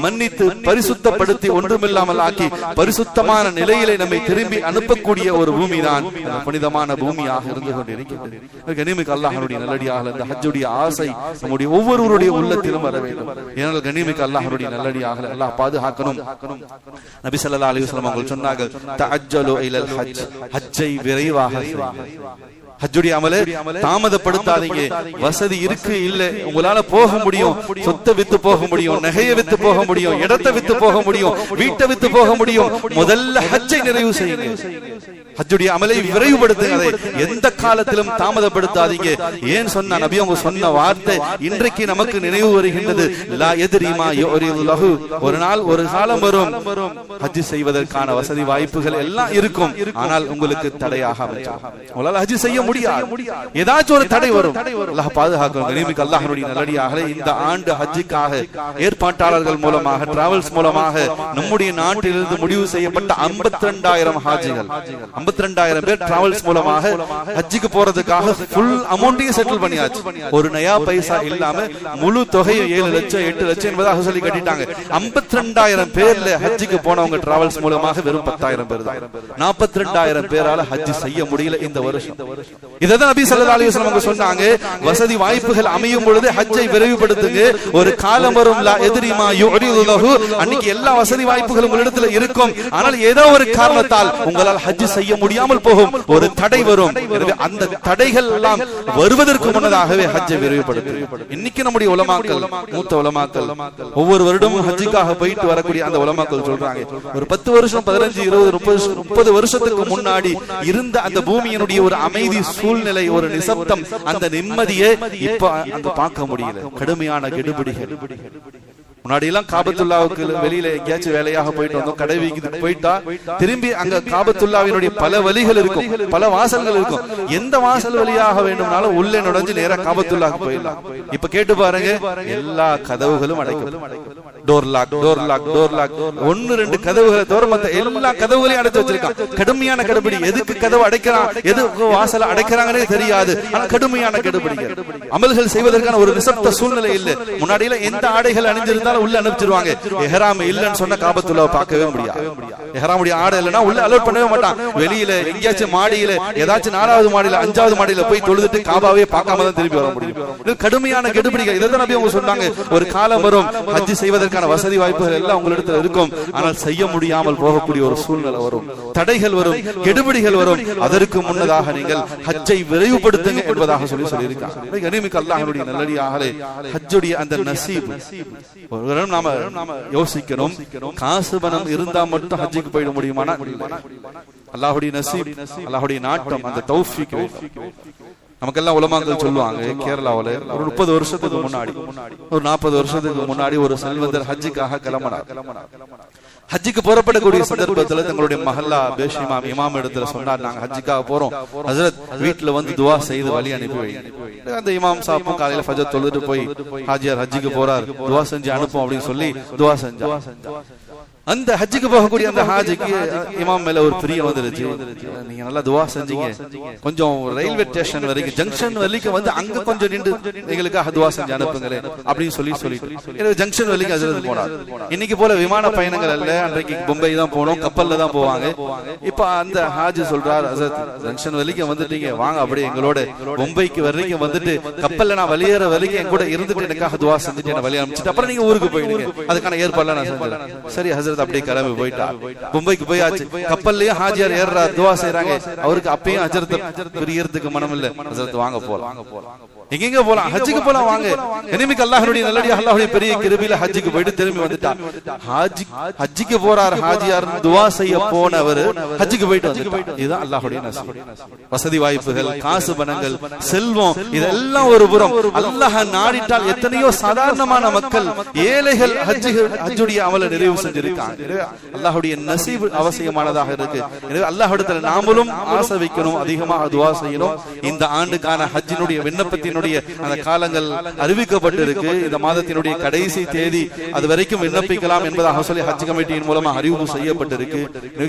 [SPEAKER 1] மன்னித்து பரிசுத்தப்படுத்தி ஒன்றுமில்லாமல் ஆக்கி பரிசுத்தமான நிலையிலே நம்மை திரும்பி அனுப்பக்கூடிய ஒரு பூமிதான் புனிதமான பூமியாக இருந்து கொண்டிருக்கிறது. கனிமிக்கு அல்லாஹ்வுடைய நல்லடியார்களே, அந்த ஹஜ்ஜுடைய ஆசை நம்முடைய ஒவ்வொருவருடைய உள்ளத்திலும் வர வேண்டும். ஏனால் கனிமிக்கு அல்லாஹ்வுடைய நல்லடியார்களே, அல்லாஹ் பாதுகாக்கணும். நபி ஸல்லல்லாஹு அலைஹி வஸல்லம் அவர்கள் சொன்னார்கள், தஅஜ்ஜலு இலல் ஹஜ், ஹஜ்ஜை விரைவாக செய்யுங்கள். ஹஜ்ஜுடைய அமலை தாமதப்படுத்தாதீங்க. வசதி இருக்கு இல்ல, உங்களால போக முடியும், சொத்தை வித்து போக முடியும், நகையை வித்து போக முடியும், இடத்தை வித்து போக முடியும், வீட்டை வித்து போக முடியும். முதல்ல ஹஜ்ஜை நிறைவு செய்யுங்க. ஹஜ்ஜுடைய அமலை விரைவுபடுத்துங்க. எந்த காலத்திலும் தாமதப்படுத்தாதீங்க. ஏன் சொன்ன நபி அவங்க சொன்ன வார்த்தை இன்றைக்கு நமக்கு நினைவு வருகின்றது. லா யத்ரி மா யுரிது லஹு, ஒரு நாள் ஒரு காலம் வரும் ஹஜ் செய்வதற்கான வசதி வாய்ப்புகள் எல்லாம் இருக்கும், ஆனால் உங்களுக்கு தடையாக உங்களால் ஹஜ் செய்ய முடியாது. ஏதாச்சும் ஒரு தடை வரும். அல்லாஹ் பாதுகாக்கணும். கனிமிக்கு அல்லாஹ்வுடைய நல்லடியார்களே, இந்த ஆண்டு ஹஜ்ஜுக்காக ஏற்பாட்டாளர்கள் மூலமாக, டிராவல்ஸ் மூலமாக நம்முடைய நாட்டிலிருந்து முடிவு செய்யப்பட்ட 52,000 ஹாஜிகள், 52,000 பேர் டிராவல்ஸ் மூலமாக ஹஜ்ஜுக்கு போறதுக்காக ஃபுல் அமௌண்ட்டையும் செட்டில் பண்ணியாச்சு. ஒரு நயா பைசா இல்லாம முழு தொகையை 7 லட்சம் 8 லட்சம் என்பதாக சொல்லி கட்டிட்டாங்க. 52,000 பேர்ல ஹஜ்ஜுக்கு போனவங்க டிராவல்ஸ் மூலமாக வெறும் 10,000 பேர் தான். 42,000 பேரால ஹஜ் செய்ய முடியல இந்த வருஷம். இதைதான் நபி ஸல்லல்லாஹு அலைஹி வஸல்லம் அவங்க சொன்னாங்க, வசதி வாய்ப்புகள் அமையும் பொழுது ஹஜ்ஜை விரைவுபடுத்துங்க. ஒரு காலம் வரும், லா யத்ரி மா யுரிது லஹு, அன்னைக்கு எல்லா வசதி வாய்ப்புகளும் உங்களிடத்துல இருக்கும், ஆனால் ஏதோ ஒரு காரணத்தால் உங்களால் ஹஜ் செய்ய முடியாமல் போகும், ஒரு தடை வரும். எனவே அந்த தடைகள் எல்லாம் வருவதற்கு முன்னதாகவே ஹஜ்ஜை விரைவுபடுத்துங்க. இன்னைக்கு நம்முடைய உலமாக்கள், மூத்த உலமாக்கள், ஒவ்வொரு வருடமும் ஹஜ்ஜுக்காக போயிட்டு வரக்கூடிய அந்த உலமாக்கள் சொல்றாங்க, ஒரு 10 வருஷம் 15 20 30 வருஷத்துக்கு முன்னாடி இருந்த அந்த பூமியினுடைய ஒரு அமைதி சூழ்நிலை, ஒரு நிசப்தம், அந்த நிம்மதியை இப்ப அங்க பார்க்க முடியல. கடுமையான கெடுபிடிகள். முன்னாடி எல்லாம் காபத்துல்லாவுக்கு வெளியில எங்கேயாச்சும் வேலையாக போயிட்டு வந்தோம், கடை வீதிக்கு போயிட்டா திரும்பி அங்க காபத்துல்லாவினுடைய பல வழிகள் இருக்கும், பல வாசல்கள் இருக்கும். எந்த வாசல் வழியாக வேண்டும்னாலும் உள்ளே நுழைஞ்சு நேரா காபத்துல்லாவுக்கு போயிடலாம். இப்ப கேட்டு பாருங்க, எல்லா கதவுகளும் அடைக்கும். Door lock, door lock, door lock. 1-2 கதவுகளை தவிர மத்த எல்லா கதவுகளையும் அடைச்சு வச்சிருக்கான். கடுமையான கடுபிடி. எதுக்கு கதவு அடைக்கிறான், எதுக்கு வாசல அடைக்கிறாங்கன்னே தெரியாது. ஆனா கடுமையான கடுபிடிகள். அமல்கள் செய்வதற்கான ஒரு நிசப்த சூழ்நிலை இல்லை. முன்னாடி எல்லாம் எந்த ஆடைகள் அணிஞ்சிருந்தாலும் உள்ள அனுப்பிச்சிருவாங்க. எஹ்ராம் இல்லன்னு சொன்ன காபத்துல்லாவை பார்க்கவே முடியாது. எஹ்ராமுடைய ஆடை இல்லைன்னா உள்ள அலோட் பண்ணவே மாட்டான். வெளியில எங்கேயாச்சும் மாடியில ஏதாச்சும் 4வது மாடியில 5வது மாடியில போய் தொழுதுட்டு காபாவே பார்க்காம தான் திரும்பி வர முடியும். இது கடுமையான கெடுபிடிகள். இதைதான் நபி அவங்க சொன்னாங்க, ஒரு காலம் வரும் ஹஜ் செய்வதற்கான வசதி வாய்ப்புகள் எல்லாம் உங்களிடத்தில் இருக்கும், ஆனால் செய்ய முடியாமல் போகக்கூடிய ஒரு சூழ்நிலை வரும், தடைகள் வரும், கெடுபிடிகள் வரும். அதற்கு முன்னதாக நீங்கள் ஹஜ்ஜை விரைவுபடுத்துங்க என்பதாக சொல்லியிருக்காங்க. கனிமிக்க அல்லாஹ்வுடைய நல்லடியார்களே, ஹஜ்ஜுடைய அந்த நசீப் நாம யோசிக்கணும். காசு பணம் இருந்தா மட்டும் ஹஜ்ஜுக்கு போயிட முடியுமானா? அல்லாஹ்வுடைய நசீப், அல்லாஹ்வுடைய நாட்டம், அந்த தௌஃபீக். நமக்கெல்லாம் உலமாக்கள் சொல்லுவாங்க, கேரளாவில் ஒரு 30 வருஷத்துக்கு முன்னாடி, ஒரு 40 வருஷத்துக்கு முன்னாடி ஒரு செல்வந்தர் ஹஜ்ஜுக்காக கிளம்பினார். ஹஜ்ஜுக்கு புறப்படக்கூடிய சந்தர்ப்பத்தில் தங்களுடைய மஹல்லா பேஷிமாம் இமாம் இடத்துல சொன்னார், நாங்க ஹஜ்ஜுக்காக போறோம், ஹஜ்ரத் வீட்டுல வந்து துவா செய்து வழி அனுப்பி வைங்க. அந்த இமாம் சாப்பும் காலையில ஃபஜர் தொழுதுட்டு போய் ஹாஜியார் ஹஜ்ஜுக்கு போறார், துவா செஞ்சு அனுப்போம் அப்படின்னு சொல்லி துவா செஞ்சார். அந்த ஹஜ்ஜுக்கு போகக்கூடிய அந்த ஹாஜிக்கு இமாம் மேல ஒரு பிரியம் வந்துருச்சு. நீங்க நல்லா துவா செஞ்சீங்க, கொஞ்சம் ரயில்வே ஸ்டேஷன் வரைக்கும் ஜங்ஷன் வரைக்கும் வந்து அங்க கொஞ்சம் நின்று எங்களுக்காக துவா செஞ்சு அனுப்புங்களேன் அப்படின்னு சொல்லிட்டு ஜங்ஷன் வரைக்கும் ஹஜ்ரத் போனார். இன்னைக்கு போல விமான பயணங்கள் அல்ல, அன்றைக்கு மும்பை தான் போனோம், கப்பல்ல தான் போவாங்க. இப்ப அந்த ஹாஜி சொல்றார், ஹஜ்ரத் ஜங்ஷன் வரைக்கும் வந்துட்டீங்க, வாங்க அப்படியே எங்களோட மும்பைக்கு வரைக்கும் வந்துட்டு கப்பல்ல நான் வெளியேற வரைக்கும் என் கூட இருந்துட்டு எனக்காக துவா செஞ்சுட்டு என்ன வழி அனுப்பிச்சிட்டு அப்புறம் நீங்க ஊருக்கு போயிடுங்க, அதுக்கான ஏற்பாடுலாம் நான் செஞ்சேன். சரி ஹஜ்ரத் அப்படியே கிளம்பி போயிட்டார். மும்பைக்கு போயாச்சு. கப்பல்லயே ஹாஜியார் ஏறார், துவா செய்றாங்க. அவருக்கு அப்பயும் ஹஜ்ரத் பிரியறதுக்கு மனம் இல்ல. ஹஜ்ரத் வாங்க போலாம், எங்க போலாம், ஹஜ்ஜுக்கு போலாம் வாங்க. இனிமேல் அல்லாஹ்வுடைய நல்லடியாக அல்லாஹ்வுடைய பெரிய கிருபையில ஹஜ்ஜுக்கு போயிட்டு திரும்பி வந்துட்டார். ஹஜ்ஜுக்கு போறார் ஹாஜியார், துவா செய்ய போனவர் ஹஜ்ஜுக்கு போயிட்டு வந்துட்டார். இதுதான் அல்லாஹ்வுடைய நசீப். வசதி வாய்ப்புகள், காசு பணங்கள், செல்வம், இதெல்லாம் ஒரு புறம். அல்லாஹ் நாடிட்டால் எத்தனையோ சாதாரணமான மக்கள், ஏழைகள் ஹஜ்ஜுடைய அமலை நிறைவு செஞ்சிருக்காங்க. அல்லாஹ்வுடைய நசீப் அவசியமானதாக இருக்கு. எனவே அல்லாஹ்விடத்தில் நாமளும் ஆசை வைக்கணும், அதிகமாக துவா செய்யணும். இந்த ஆண்டுக்கான ஹஜ்ஜினுடைய விண்ணப்பத்தினுடைய அந்த காலங்கள் அறிவிக்கப்பட்டிருக்கு. இந்த மாதத்தினுடைய கடைசி தேதி அது வரைக்கும் விண்ணப்பிக்கலாம் என்பதாக சொல்லி ஹஜ் கமிட்டியின் மூலமாக அறிவிப்பு செய்யப்பட்டிருக்கு.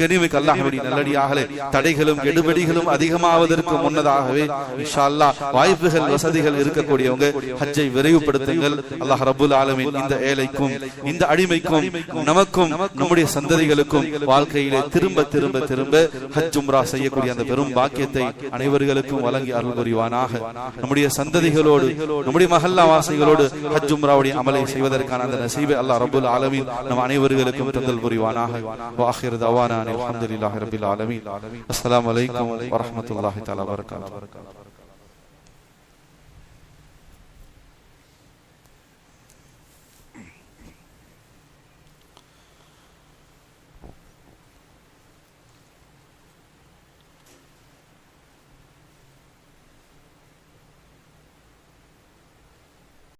[SPEAKER 1] கண்ணியமிக்க அல்லாஹ்வுடைய நல்லடியார்களே, தடைகளும் கெடுபிடிகளும் அதிகமாவதற்கு முன்னதாகவே இன்ஷா அல்லாஹ் வாய்ப்புகள் வசதிகள் இருக்கக்கூடியவங்க ஹஜ்ஜை விரைவுபடுத்துங்கள். அல்லாஹ் ரப்புல் ஆலமீன் இந்த ஏழைக்கும் இந்த அடிமைக்கும் நமக்கும் நம்முடைய சந்ததிகளுக்கும் வாழ்க்கையிலே திரும்ப திரும்ப திரும்ப ஹஜ் உம்ரா செய்யக்கூடிய அந்த பெரும் பாக்கியத்தை அனைவர்களுக்கும் வழங்கி அருள் புரிவானாக. நம்முடைய சந்ததிகளோடு நம்முடைய மஹல்லா வாசிகளோடு ஹஜ் உம்ராவுடைய அமலை செய்வதற்கான அந்த நசீபை அல்லாஹ் ரப்புல் ஆலமீன் நம் அனைவர்களுக்கும் தந்தல் புரிவானாக. வாஹிர் தவானா அல்ஹம்துலில்லாஹி ரப்பில் ஆலமீன். அஸ்ஸலாமு அலைக்கும் வரஹ்மத்துல்லாஹி தஆலா வபரகாத்துஹு.